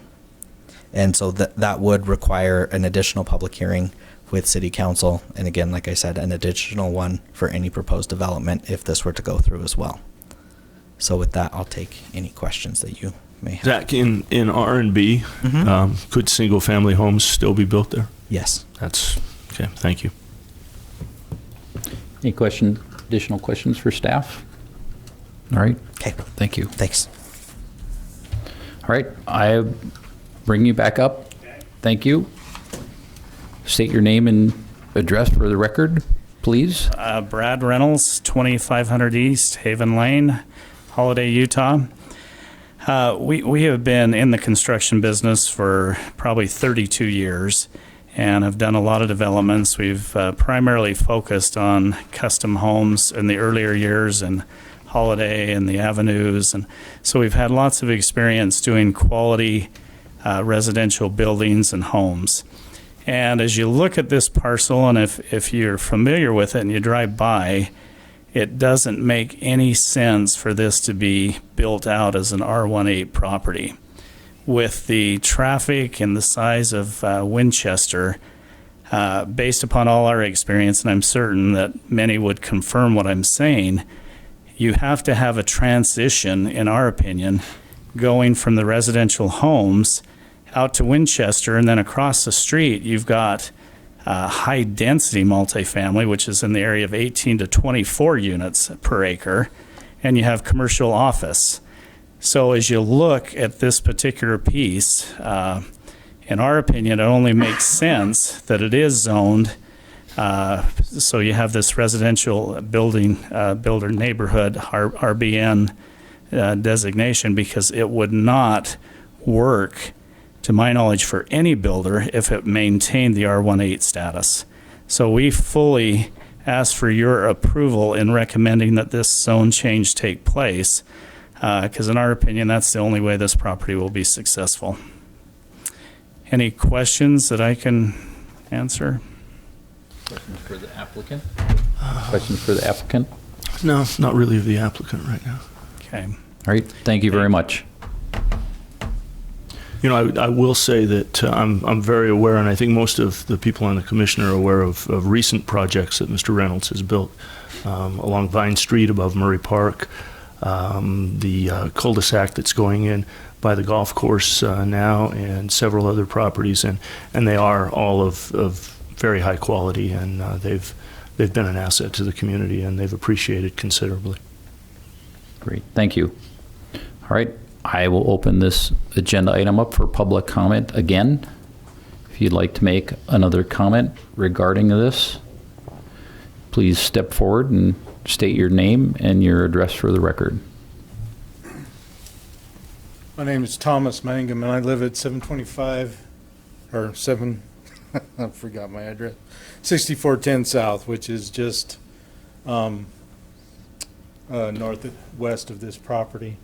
so that would require an additional public hearing with City Council. And again, like I said, an additional one for any proposed development if this were to go through as well. So with that, I'll take any questions that you may have. Zach, in R&B, could single-family homes still be built there? Yes. That's, okay, thank you. Any additional questions for staff? All right. Okay. Thank you. Thanks. All right. I bring you back up. Thank you. State your name and address for the record, please. Brad Reynolds, 2500 East Haven Lane, Holiday, Utah. We have been in the construction business for probably 32 years and have done a lot of developments. We've primarily focused on custom homes in the earlier years and Holiday and the avenues. And so we've had lots of experience doing quality residential buildings and homes. And as you look at this parcel, and if you're familiar with it and you drive by, it doesn't make any sense for this to be built out as an R18 property. With the traffic and the size of Winchester, based upon all our experience, and I'm certain that many would confirm what I'm saying, you have to have a transition, in our opinion, going from the residential homes out to Winchester, and then across the street, you've got high-density multifamily, which is in the area of 18 to 24 units per acre, and you have commercial office. So as you look at this particular piece, in our opinion, it only makes sense that it is zoned. So you have this residential builder neighborhood, RBN designation, because it would not work, to my knowledge, for any builder if it maintained the R18 status. So we fully ask for your approval in recommending that this zone change take place, because in our opinion, that's the only way this property will be successful. Any questions that I can answer? Questions for the applicant? Questions for the applicant? No, not really of the applicant right now. Okay. All right. Thank you very much. You know, I will say that I'm very aware, and I think most of the people on the commission are aware of recent projects that Mr. Reynolds has built along Vine Street above Murray Park, the cul-de-sac that's going in by the golf course now, and several other properties, and they are all of very high quality, and they've they've been an asset to the community, and they've appreciated considerably. Great, thank you. All right, I will open this agenda item up for public comment again. If you'd like to make another comment regarding this, please step forward and state your name and your address for the record. My name is Thomas Mangum, and I live at 725, or 7, I forgot my address, 6410 South, which is just northwest of this property.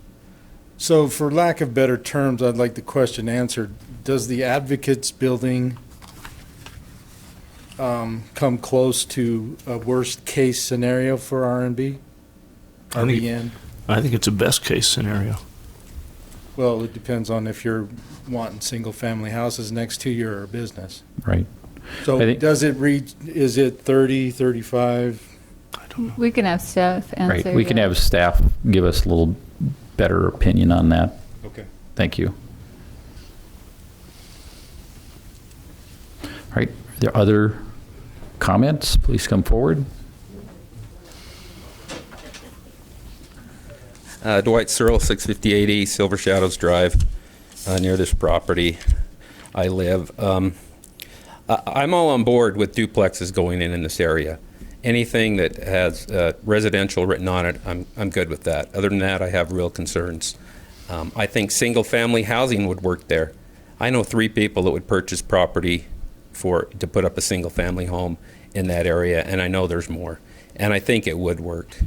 So for lack of better terms, I'd like the question answered. Does the Advocates Building come close to a worst-case scenario for RNB? RBN? I think it's a best-case scenario. Well, it depends on if you're wanting single-family houses next to your business. Right. So I think- does it reach, is it 30, 35? We can have staff answer. Right, we can that. have staff give us a little better opinion on that. Okay. Thank you. All right, are there other comments? Please come forward. Dwight Searle, 658 East Silver Shadows Drive, near this property I live. I'm all on board with duplexes going in this area. Anything that has residential written on it, I'm good with that. Other than that, I have real concerns. I think single-family housing would work there. I know 3 people that would purchase property to put up a single-family home in that area, and I know there's more. And I think it would work.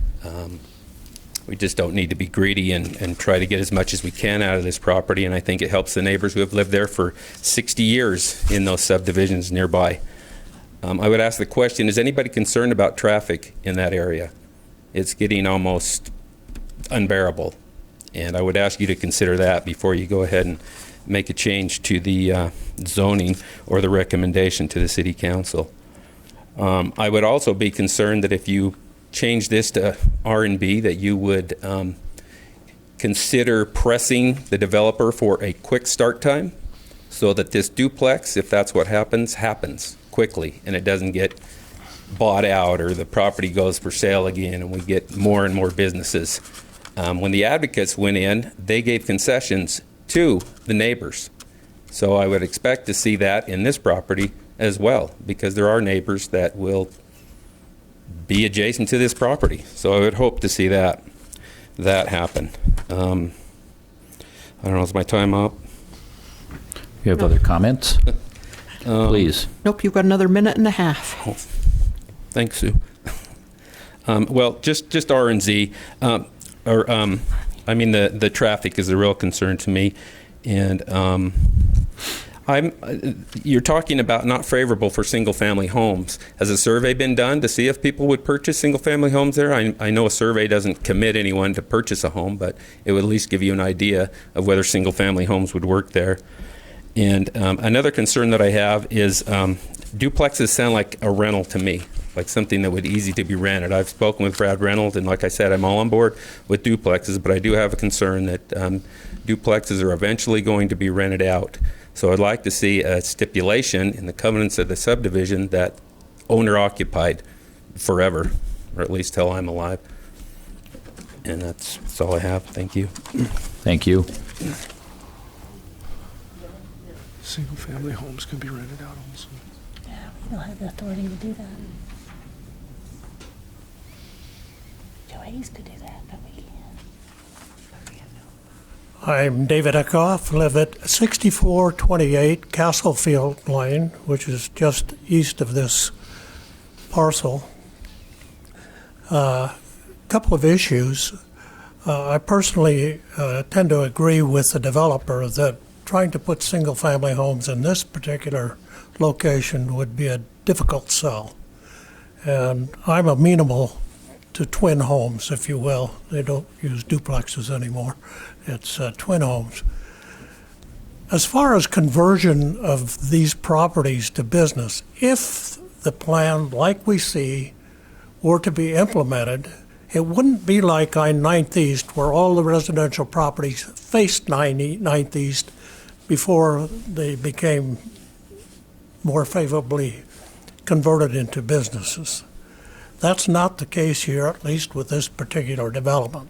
We just don't need to be greedy and try to get as much as we can out of this property, and I think it helps the neighbors who have lived there for 60 years in those subdivisions nearby. I would ask the question, is anybody concerned about traffic in that area? It's getting almost unbearable, and I would ask you to consider that before you go ahead and make a change to the zoning or the recommendation to the City Council. I would also be concerned that if you change this to R&B, that you would consider pressing the developer for a quick start time so that this duplex, if that's what happens quickly and it doesn't get bought out or the property goes for sale again and we get more and more businesses. When the Advocates went in, they gave concessions to the neighbors. So I would expect to see that in this property as well, because there are neighbors that will be adjacent to this property. So I would hope to see that happen. I don't know, is my time up? You have other comments? Please. Nope, you've got another minute and a half. Oh, thanks, Sue. Well, just R and Z, I mean, the traffic is a real concern to me, and you're talking about not favorable for single-family homes. Has a survey been done to see if people would purchase single-family homes there? I know a survey doesn't commit anyone to purchase a home, but it would at least give you an idea of whether single-family homes would work there. And another concern that I have is duplexes sound like a rental to me, like something that would easy to be rented. I've spoken with Brad Reynolds, and like I said, I'm all on board with duplexes, but I do have a concern that duplexes are eventually going to be rented out. So I'd like to see a stipulation in the covenants of the subdivision that owner-occupied forever, or at least till I'm alive. And that's all I have. Thank you. Thank you. Single-family homes can be rented out also. Yeah, we don't have the authority to do that. Joey's could do that, but we can't. I'm David Eckhoff, live at 6428 Castlefield Lane, which is just east of this parcel. Couple of issues. I personally tend to agree with the developer that trying to put single-family homes in this particular location would be a difficult sell. And I'm amenable to twin homes, if you will. They don't use duplexes anymore. It's twin homes. As far as conversion of these properties to business, if the plan, like we see, were to be implemented, it wouldn't be like on 9th East, where all the residential properties faced 9th East before they became more favorably converted into businesses. That's not the case here, at least with this particular development.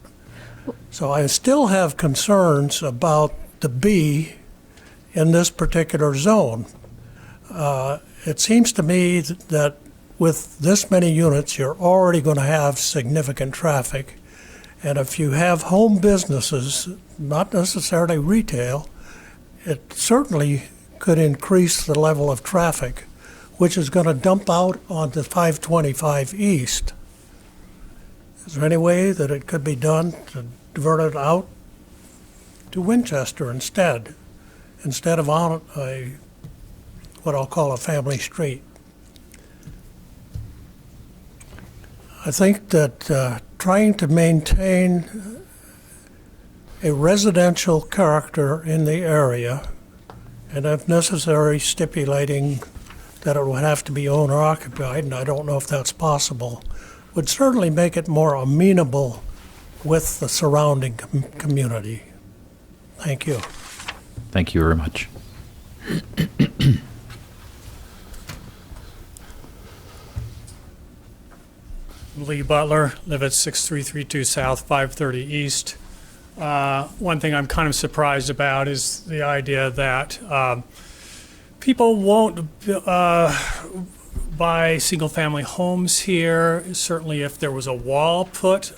So I still have concerns about the B in this particular zone. It seems to me that with this many units, you're already going to have significant traffic. And if you have home businesses, not necessarily retail, it certainly could increase the level of traffic, which is going to dump out onto 525 East. Is there any way that it could be done to divert it out to Winchester instead of on what I'll call a family street? I think that trying to maintain a residential character in the area, and if necessary, stipulating that it would have to be owner-occupied, and I don't know if that's possible, would certainly make it more amenable with the surrounding community. Thank you. Thank you very much. Lee Butler, live at 6332 South, 530 East. One thing I'm kind of surprised about is the idea that people won't buy single-family homes here. Certainly if there was a wall put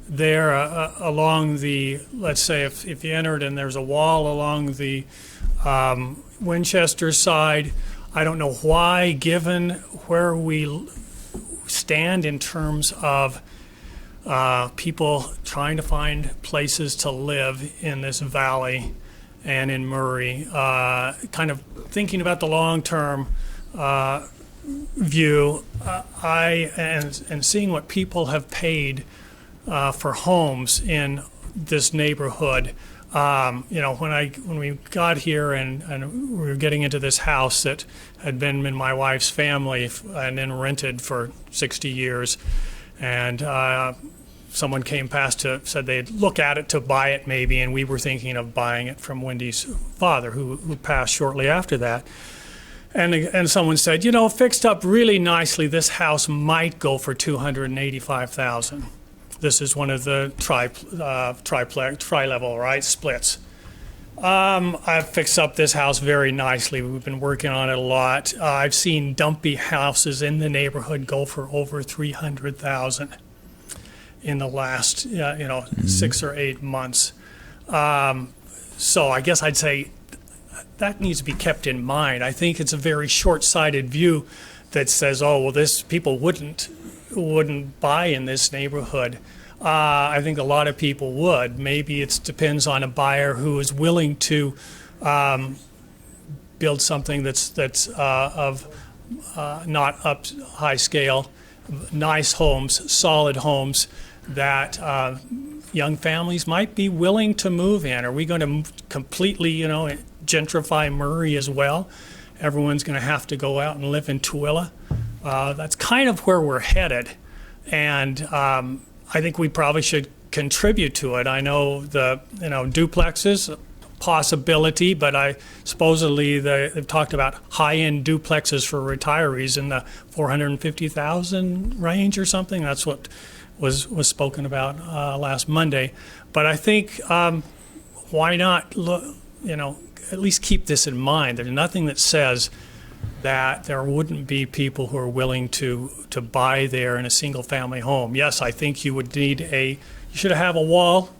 there along the, let's say if you entered and there's a wall along the Winchester side, I don't know why, given where we stand in terms of people trying to find places to live in this valley and in Murray, kind of thinking about the long-term view, and seeing what people have paid for homes in this neighborhood. When we got here and we were getting into this house that had been in my wife's family and then rented for 60 years, and someone came past said they'd look at it to buy it maybe, and we were thinking of buying it from Wendy's father, who passed shortly after that. And someone said, fixed up really nicely, this house might go for $285,000. This is one of the tri-level, right, splits. I've fixed up this house very nicely. We've been working on it a lot. I've seen dumpy houses in the neighborhood go for over $300,000 in the last, 6 or 8 months. So I guess I'd say that needs to be kept in mind. I think it's a very short-sighted view that says, this people wouldn't buy in this neighborhood. I think a lot of people would. Maybe it depends on a buyer who is willing to build something that's of not up high scale, nice homes, solid homes that young families might be willing to move in. Are we going to completely, gentrify Murray as well? Everyone's going to have to go out and live in Tooele. That's kind of where we're headed, and I think we probably should contribute to it. I know the duplexes, possibility, but supposedly they've talked about high-end duplexes for retirees in the $450,000 range or something. That's what was spoken about last Monday. But I think why not at least keep this in mind. There's nothing that says that there wouldn't be people who are willing to buy there in a single family home. Yes, I think you would need you should have a wall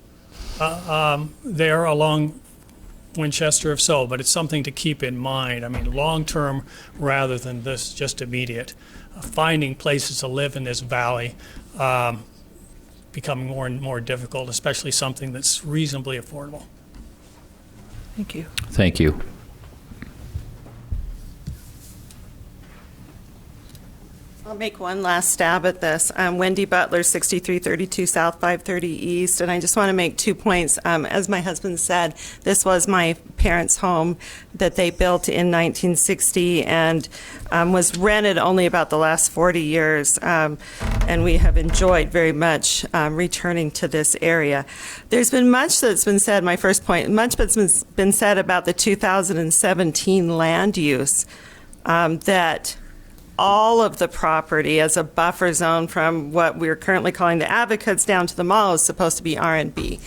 there along Winchester if so, but it's something to keep in mind. I mean, long term rather than this just immediate. Finding places to live in this valley becoming more and more difficult, especially something that's reasonably affordable. Thank you. Thank you. I'll make one last stab at this. Wendy Butler, 6332 South, 530 East, and I just want to make 2 points. As my husband said, this was my parents' home that they built in 1960 and was rented only about the last 40 years, and we have enjoyed very much returning to this area. There's been much that's been said, my first point, much that's been said about the 2017 land use that all of the property as a buffer zone from what we're currently calling the Advocates down to the mall is supposed to be R&B.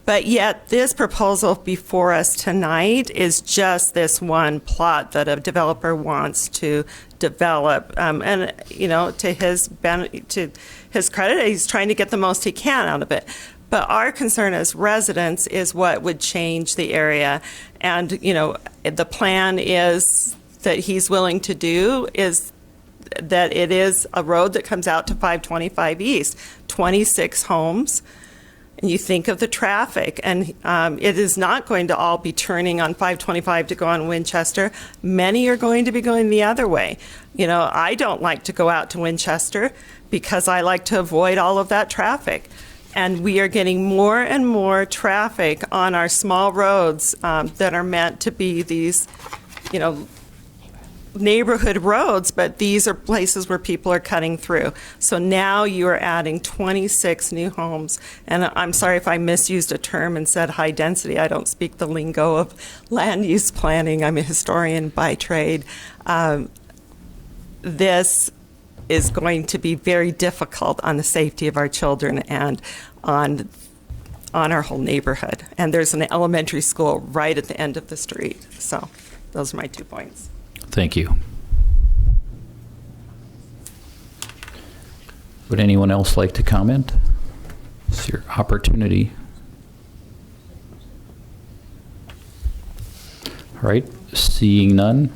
But yet this proposal before us tonight is just this one plot that a developer wants to develop. And, you know, to his credit, he's trying to get the most he can out of it. But our concern as residents is what would change the area. And, you know, the plan is that he's willing to do is that it is a road that comes out to 525 East, 26 homes. And you think of the traffic, and it is not going to all be turning on 525 to go on Winchester. Many are going to be going the other way. You know, I don't like to go out to Winchester because I like to avoid all of that traffic. And we are getting more and more traffic on our small roads that are meant to be these, you know, neighborhood roads, but these are places where people are cutting through. So now you are adding 26 new homes. And I'm sorry if I misused a term and said high density. I don't speak the lingo of land use planning. I'm a historian by trade. This is going to be very difficult on the safety of our children and on our whole neighborhood. And there's an elementary school right at the end of the street. So those are my 2 points. Thank you. Would anyone else like to comment? It's your opportunity. All right, seeing none.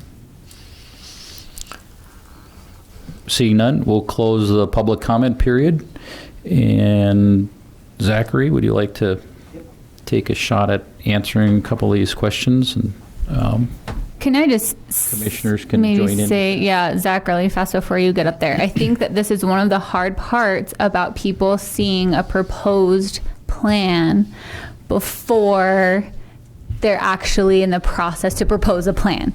Seeing none, we'll close the public comment period. And Zachary, would you like to take a shot at answering a couple of these questions? And can I just commissioners can maybe join in? say, yeah, Zach, really fast before you get up there. I think that this is one of the hard parts about people seeing a proposed plan before they're actually in the process to propose a plan.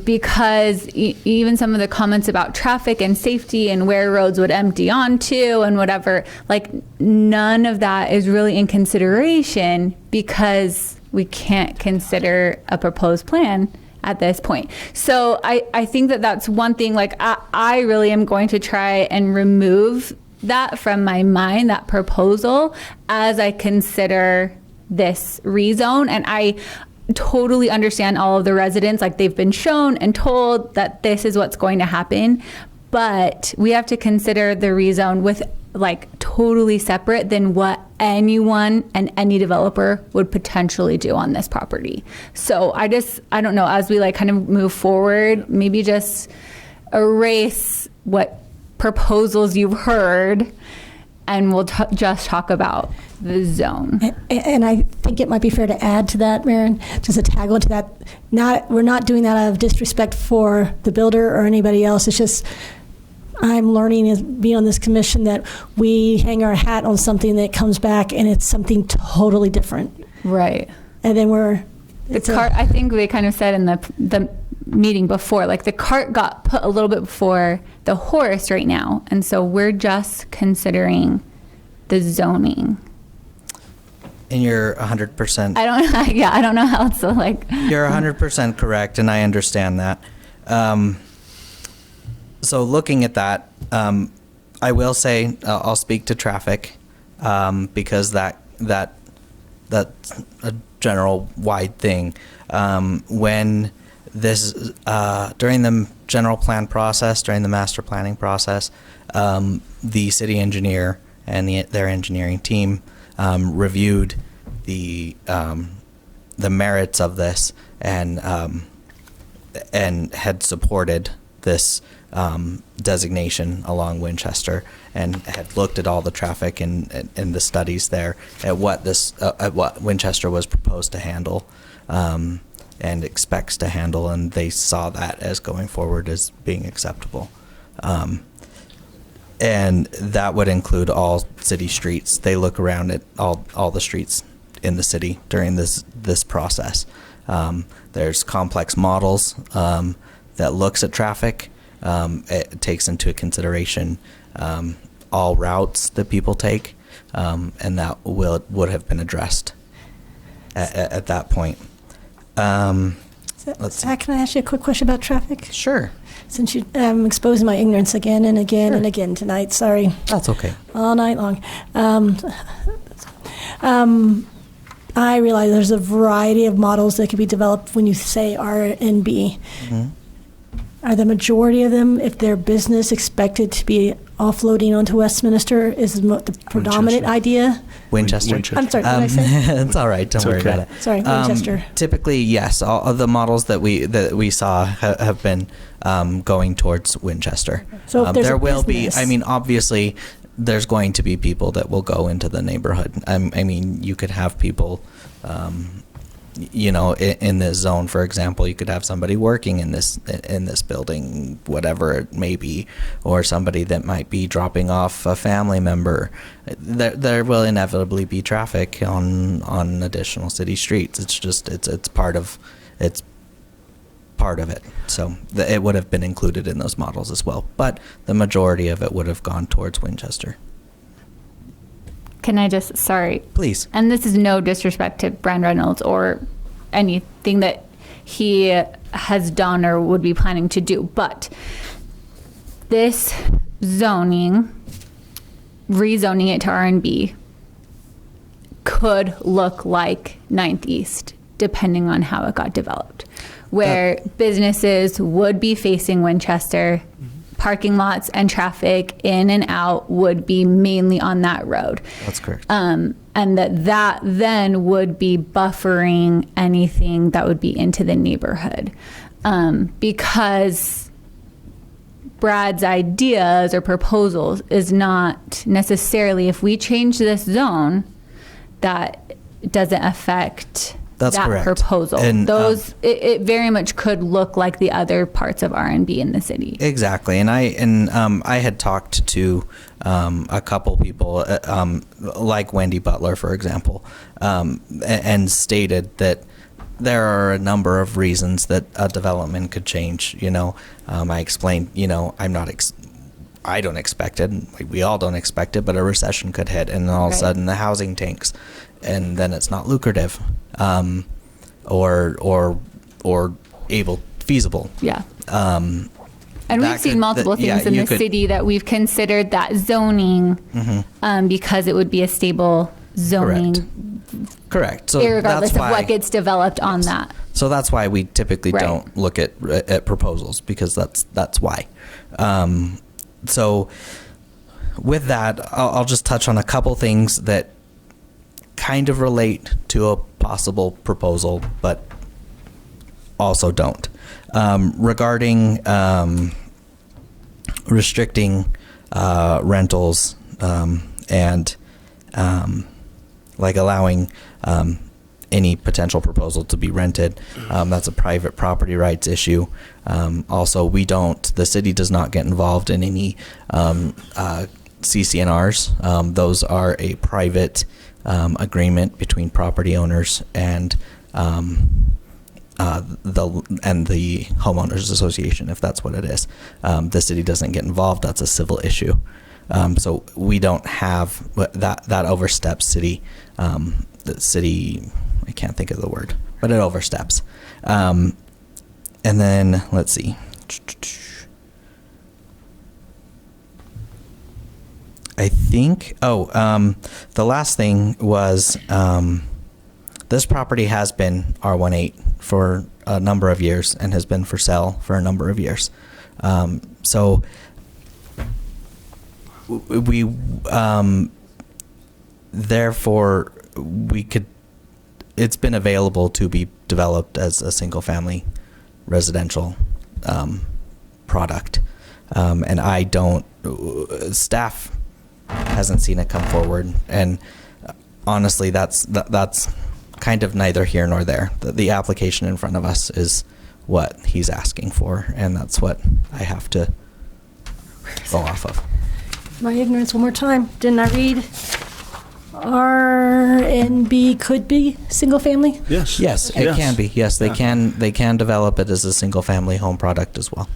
Because even some of the comments about traffic and safety and where roads would empty onto and whatever, like none of that is really in consideration because we can't consider a proposed plan at this point. So I think that that's one thing, like I really am going to try and remove that from my mind, that proposal, as I consider this rezone. And I totally understand all of the residents, like they've been shown and told that this is what's going to happen, but we have to consider the rezone with like totally separate than what anyone and any developer would potentially do on this property. So I don't know, as we like kind of move forward, maybe just erase what proposals you've heard and we'll just talk about the zone. And I think it might be fair to add to that, Maren, just a tag on to that. We're not doing that out of disrespect for the builder or anybody else. It's just I'm learning as being on this commission that we hang our hat on something that comes back and it's something totally different. Right. And then I think they kind of said in the meeting before, like the cart got put a little bit before the horse right now. And so we're just considering the zoning. And you're 100%. I don't know how else to like. You're 100% correct, and I understand that. So looking at that, I will say I'll speak to traffic because that's a general wide thing. When this during the general plan process, during the master planning process, the city engineer and their engineering team reviewed the merits of this and had supported this designation along Winchester and had looked at all the traffic and the studies there at what Winchester was proposed to handle and expects to handle, and they saw that as going forward as being acceptable. And that would include all city streets. They look around at all the streets in the city during this process. There's complex models that looks at traffic. It takes into consideration all routes that people take, and that would have been addressed at that point. let's see. Zach, can I ask you a quick question about traffic? Sure. Since I'm exposing my ignorance again and again and again tonight, sorry. That's okay. All night long. I realize there's a variety of models that could be developed when you say R&B. Mm-hmm. Are the majority of them, if their business expected to be offloading onto Westminster, is the predominant idea? Winchester. I'm sorry, what did I say? It's all right. Don't worry about it. Sorry, Winchester. Typically, yes. All of the models that we saw have been going towards Winchester. So if there's there a will business- be. I mean, obviously, there's going to be people that will go into the neighborhood. I mean, you could have people. In this zone, for example, you could have somebody working in this building, whatever it may be, or somebody that might be dropping off a family member. There will inevitably be traffic on additional city streets. It's just it's part of it. So it would have been included in those models as well, but the majority of it would have gone towards Winchester. Can I just, sorry. Please. And this is no disrespect to Brian Reynolds or anything that he has done or would be planning to do, but this zoning, rezoning it to R&B, could look like 9th East, depending on how it got developed, where businesses would be facing Winchester, parking lots and traffic in and out would be mainly on that road. That's correct. And that then would be buffering anything that would be into the neighborhood. Because Brad's ideas or proposals is not necessarily, if we change this zone, that doesn't affect That's that correct. proposal. And, it very much could look like the other parts of R&B in the city. Exactly, and I had talked to a couple people, like Wendy Butler, for example, and stated that there are a number of reasons that a development could change. I explained, I don't expect it, we all don't expect it, but a recession could hit, and then all of a sudden the housing tanks, and then it's not lucrative, or feasible. Yeah. And we've seen multiple things in the city that we've considered that zoning, because it would be a stable zoning. Correct. So regardless of what gets developed on that. So that's why we typically don't look at proposals, because that's why. So with that, I'll just touch on a couple things that kind of relate to a possible proposal, but also don't. Regarding restricting rentals and like allowing any potential proposal to be rented, that's a private property rights issue. Also, the city does not get involved in any CCNRs. Those are a private agreement between property owners and the homeowners association, if that's what it is. The city doesn't get involved. That's a civil issue. So we don't have that oversteps city. The city, I can't think of the word, but it oversteps. And then let's see. I think, the last thing was, this property has been R18 for a number of years and has been for sale for a number of years. So we, therefore, it's been available to be developed as a single family residential product. And staff hasn't seen it come forward, and honestly, that's kind of neither here nor there. The application in front of us is what he's asking for, and that's what I have to go off of. My ignorance one more time. Didn't I read R&B could be single family? Yes, it can be. Yes, they can develop it as a single family home product as well.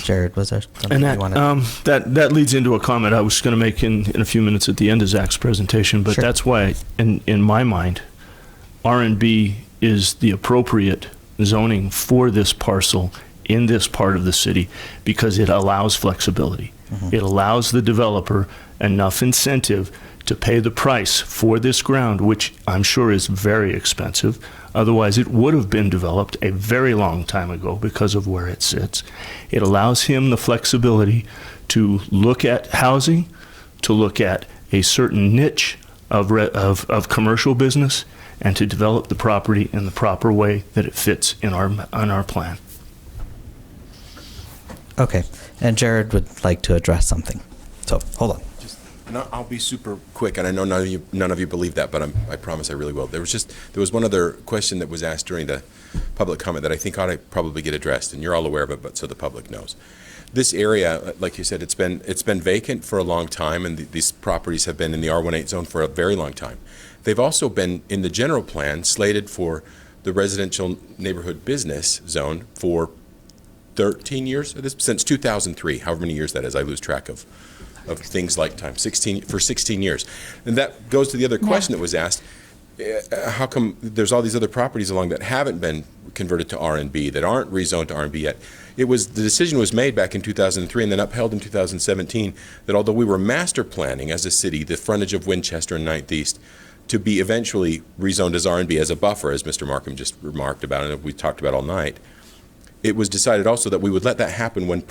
Jared, was there something And you wanted? that leads into a comment I was going to make in a few minutes at the end of Zach's presentation, but that's why, in my mind, R&B is the appropriate zoning for this parcel in this part of the city because it allows flexibility. It allows the developer enough incentive to pay the price for this ground, which I'm sure is very expensive. Otherwise, it would have been developed a very long time ago because of where it sits. It allows him the flexibility to look at housing, to look at a certain niche of commercial business, and to develop the property in the proper way that it fits in our plan. Okay, and Jared would like to address something. So, hold on. And I'll be super quick, and I know none of you believe that, but I promise I really will. There was one other question that was asked during the public comment that I think ought to probably get addressed, and you're all aware of it, but so the public knows. This area, like you said, it's been vacant for a long time, and these properties have been in the R18 zone for a very long time. They've also been in the general plan slated for the residential neighborhood business zone for 13 years, since 2003, however many years that is, I lose track of things like time, 16 years. And that goes to the other question that was asked. How come there's all these other properties along that haven't been converted to R&B, that aren't rezoned to R&B yet? The decision was made back in 2003 and then upheld in 2017 that although we were master planning as a city the frontage of Winchester and 9th East to be eventually rezoned as R&B as a buffer, as Mr. Markham just remarked about and we talked about all night, it was decided also that we would let that happen when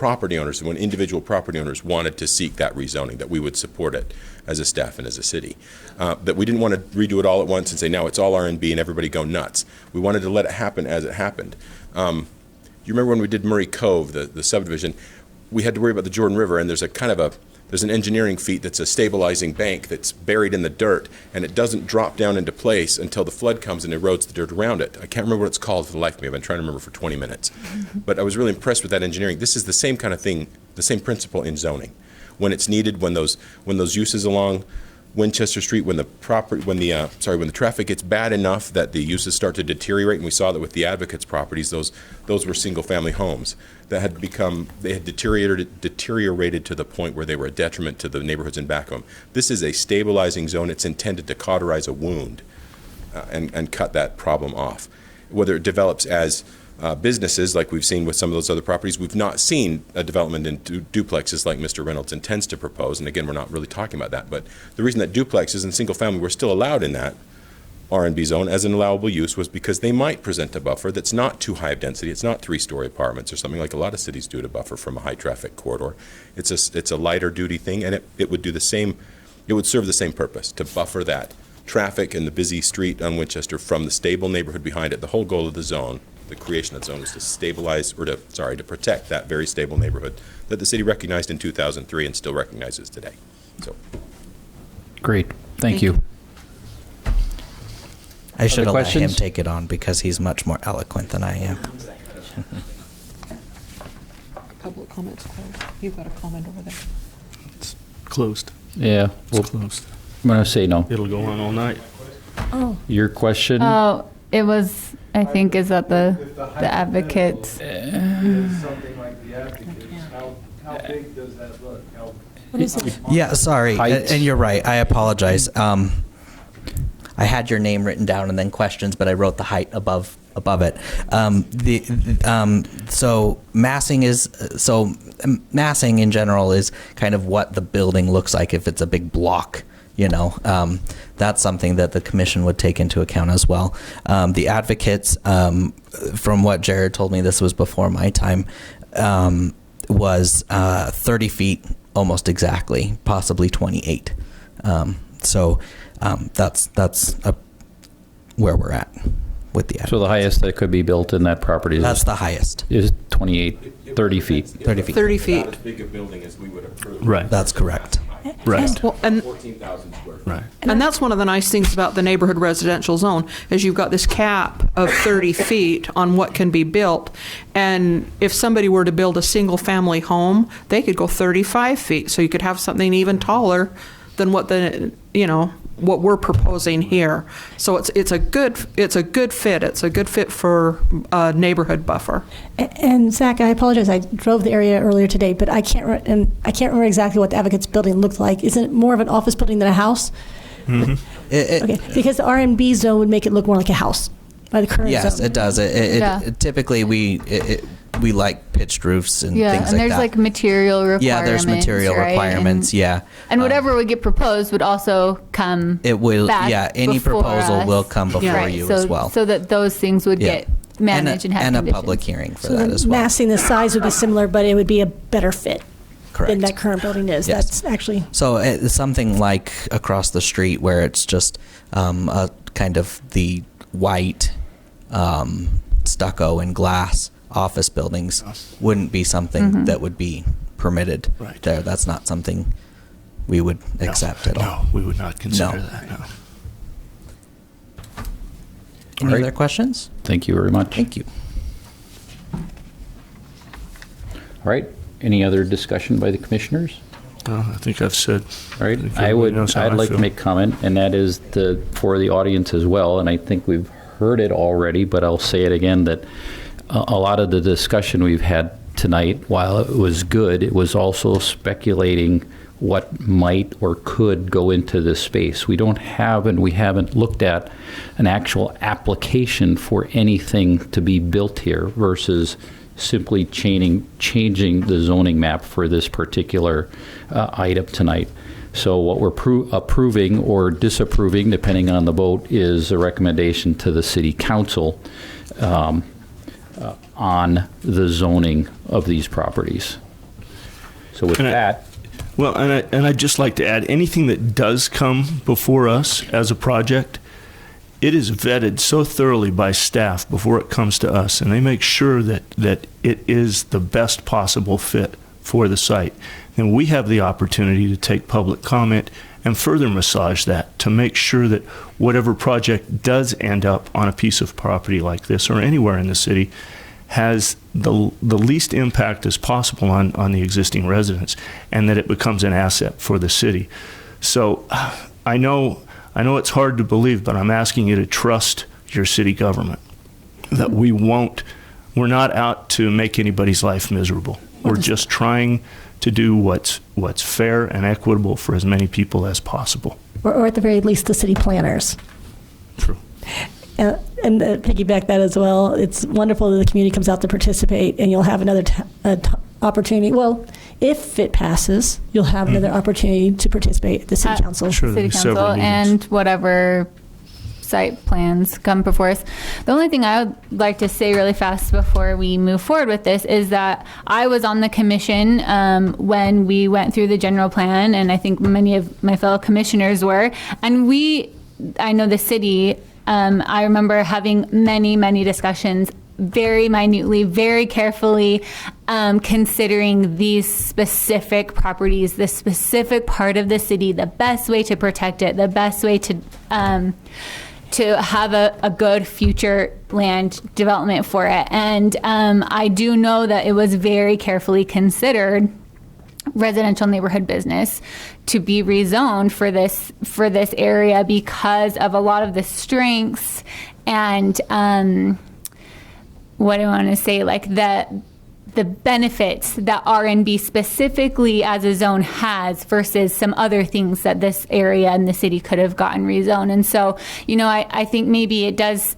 individual property owners wanted to seek that rezoning, that we would support it as a staff and as a city. That we didn't want to redo it all at once and say, now it's all R&B and everybody go nuts. We wanted to let it happen as it happened. You remember when we did Murray Cove, the subdivision, we had to worry about the Jordan River, and there's there's an engineering feat that's a stabilizing bank that's buried in the dirt, and it doesn't drop down into place until the flood comes and erodes the dirt around it. I can't remember what it's called for the life of me. I've been trying to remember for 20 minutes. But I was really impressed with that engineering. This is the same kind of thing, the same principle in zoning. When it's needed, when those uses along Winchester Street, when the traffic gets bad enough that the uses start to deteriorate, and we saw that with the Advocates properties, those were single-family homes that had deteriorated to the point where they were a detriment to the neighborhoods in back of them. This is a stabilizing zone. It's intended to cauterize a wound and cut that problem off. Whether it develops as businesses, like we've seen with some of those other properties, we've not seen a development in duplexes like Mr. Reynolds intends to propose. And again, we're not really talking about that. But the reason that duplexes and single family were still allowed in that R&B zone as an allowable use was because they might present a buffer that's not too high of density. It's not 3-story apartments or something like a lot of cities do to buffer from a high traffic corridor. It's a lighter duty thing, and it would do the same. It would serve the same purpose, to buffer that traffic and the busy street on Winchester from the stable neighborhood behind it. The whole goal of the zone, the creation of the zone, was to stabilize, or to protect that very stable neighborhood that the city recognized in 2003 and still recognizes today. So, great, thank you. I should have let him questions? take it on because he's much more eloquent than I am. Public comments closed. You've got a comment over there. It's closed. Yeah, It's closed. I'm going to say no. It'll go on all night. Oh, Your question? Oh, it was, I think, is that the Advocates? Something like the Advocates, how big does that look? what is it? Yeah, sorry, Height. and you're right. I apologize. I had your name written down and then questions, but I wrote the height above it. So massing in general is kind of what the building looks like if it's a big block. That's something that the commission would take into account as well. The Advocates, from what Jared told me, this was before my time, was 30 feet almost exactly, possibly 28. That's where we're at with the Advocates. So the highest that could be built in that property That's the highest. is 30 feet. 30 feet. 30 feet. Not as big a building as we would approve. Right. That's correct. Right. Well, and 14,000 square feet. Right. And that's one of the nice things about the neighborhood residential zone, is you've got this cap of 30 feet on what can be built. And if somebody were to build a single-family home, they could go 35 feet. So you could have something even taller than what what we're proposing here. So it's a good fit. It's a good fit for a neighborhood buffer. And Zach, I apologize. I drove the area earlier today, but I can't remember exactly what the Advocates building looked like. Isn't it more of an office building than a house? Mm-hmm. Okay, because the R&B zone would make it look more like a house. by the current Yes, zone. it does. Yeah. Typically, we like pitched roofs and Yeah, things and like there's that. like material requirements. Yeah, there's material right? requirements. And, and whatever would get proposed would also come. It will. back Yeah, any before proposal us. will come before Right, you so, as well. So that those things would Yeah. get managed and have and a conditions. public hearing for So that the as well. massing, the size would be similar, but it would be a better fit Correct. than that current building is. Yes. That's actually So it's something like across the street where it's just a kind of the white stucco and glass office buildings wouldn't be something that would be permitted there. That's not something we would accept at all. No, we would not consider No. that. No. Any Right. other questions? Thank you very much. Thank you. All right. Any other discussion by the commissioners? I think I've said. All right. think I everybody would. knows how I'd I like to feel. make comment, and that is for the audience as well. And I think we've heard it already, but I'll say it again that a lot of the discussion we've had tonight, while it was good, it was also speculating what might or could go into this space. We don't have, and we haven't looked at an actual application for anything to be built here versus simply changing the zoning map for this particular item tonight. So what we're approving or disapproving, depending on the vote, is a recommendation to the city council on the zoning of these properties. So with that, Well, and I'd just like to add, anything that does come before us as a project, it is vetted so thoroughly by staff before it comes to us, and they make sure that it is the best possible fit for the site. And we have the opportunity to take public comment and further massage that to make sure that whatever project does end up on a piece of property like this or anywhere in the city has the least impact as possible on the existing residents, and that it becomes an asset for the city. So I know it's hard to believe, but I'm asking you to trust your city government, that we're not out to make anybody's life miserable. We're just trying to do what's fair and equitable for as many people as possible. or at the very least, the city planners. True. And piggyback that as well. It's wonderful that the community comes out to participate, and you'll have another opportunity. Well, if it passes, you'll have another opportunity to participate at the city council. Sure, City there'll be several council meetings. and whatever site plans come before us. The only thing I would like to say really fast before we move forward with this is that I was on the commission when we went through the general plan, and I think many of my fellow commissioners were. And I know the city, I remember having many discussions, very minutely, very carefully, considering these specific properties, the specific part of the city, the best way to protect it, the best way to have a good future land development for it. And I do know that it was very carefully considered residential neighborhood business to be rezoned for this area because of a lot of the strengths and what do I want to say, like the benefits that R&B specifically as a zone has versus some other things that this area and the city could have gotten rezoned. And so, I think maybe it does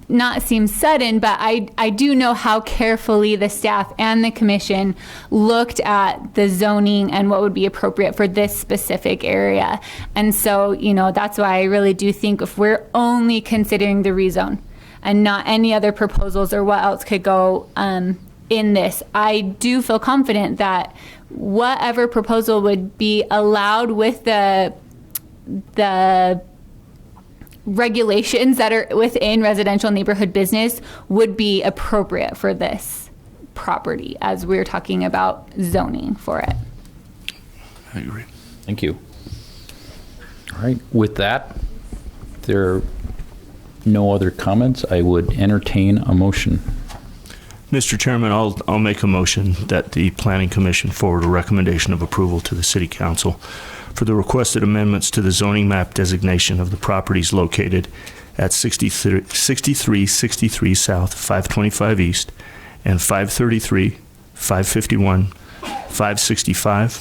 not seem sudden, but I do know how carefully the staff and the commission looked at the zoning and what would be appropriate for this specific area. And so, that's why I really do think if we're only considering the rezone and not any other proposals or what else could go in this, I do feel confident that whatever proposal would be allowed with the regulations that are within residential neighborhood business would be appropriate for this property as we're talking about zoning for it. I agree. thank you. All right. With that, if there are no other comments, I would entertain a motion. Mr. Chairman, I'll make a motion that the Planning Commission forward a recommendation of approval to the City Council for the requested amendments to the zoning map designation of the properties located at 6363 South, 525 East, and 533, 551, 565,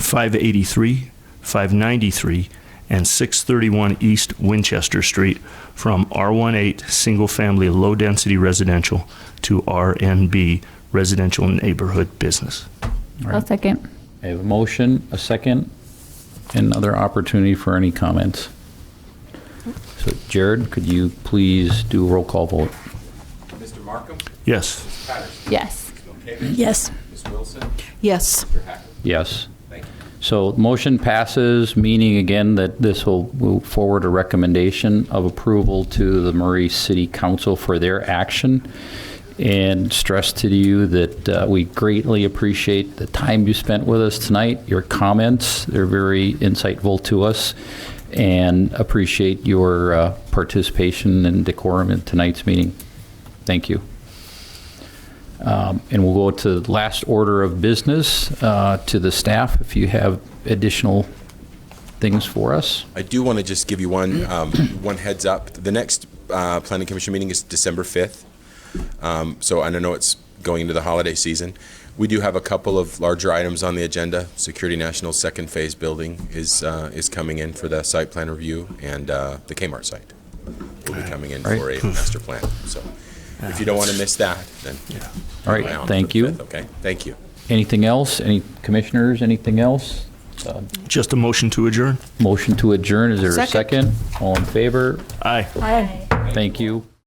583, 593, and 631 East Winchester Street from R18 Single Family Low Density Residential to RNB Residential Neighborhood Business. I'll second. I have a motion, a second, and another opportunity for any comments. So Jared, could you please do a roll call vote? Mr. Markham? Yes. Ms. Patterson? Yes. Ms. Milkevich? Yes. Ms. Wilson? Yes. Mr. Hacker? Yes. Thank you. So motion passes, meaning again that this will move forward a recommendation of approval to the Murray City Council for their action. And stress to you that we greatly appreciate the time you spent with us tonight, your comments. They're very insightful to us, and appreciate your participation and decorum in tonight's meeting. Thank you. And we'll go to the last order of business to the staff if you have additional things for us. I do want to just give you one heads up. The next Planning Commission meeting is December 5th. So I know it's going into the holiday season. We do have a couple of larger items on the agenda. Security National's second phase building is coming in for the site plan review, and the Kmart site will be coming in for a master plan. So if you don't want to miss that, then All right, thank you. 5th, okay, thank you. Anything else? Any commissioners, anything else? Just a motion to adjourn? Motion to adjourn, is there a Second. second? All in favor? Aye. Aye. Thank you.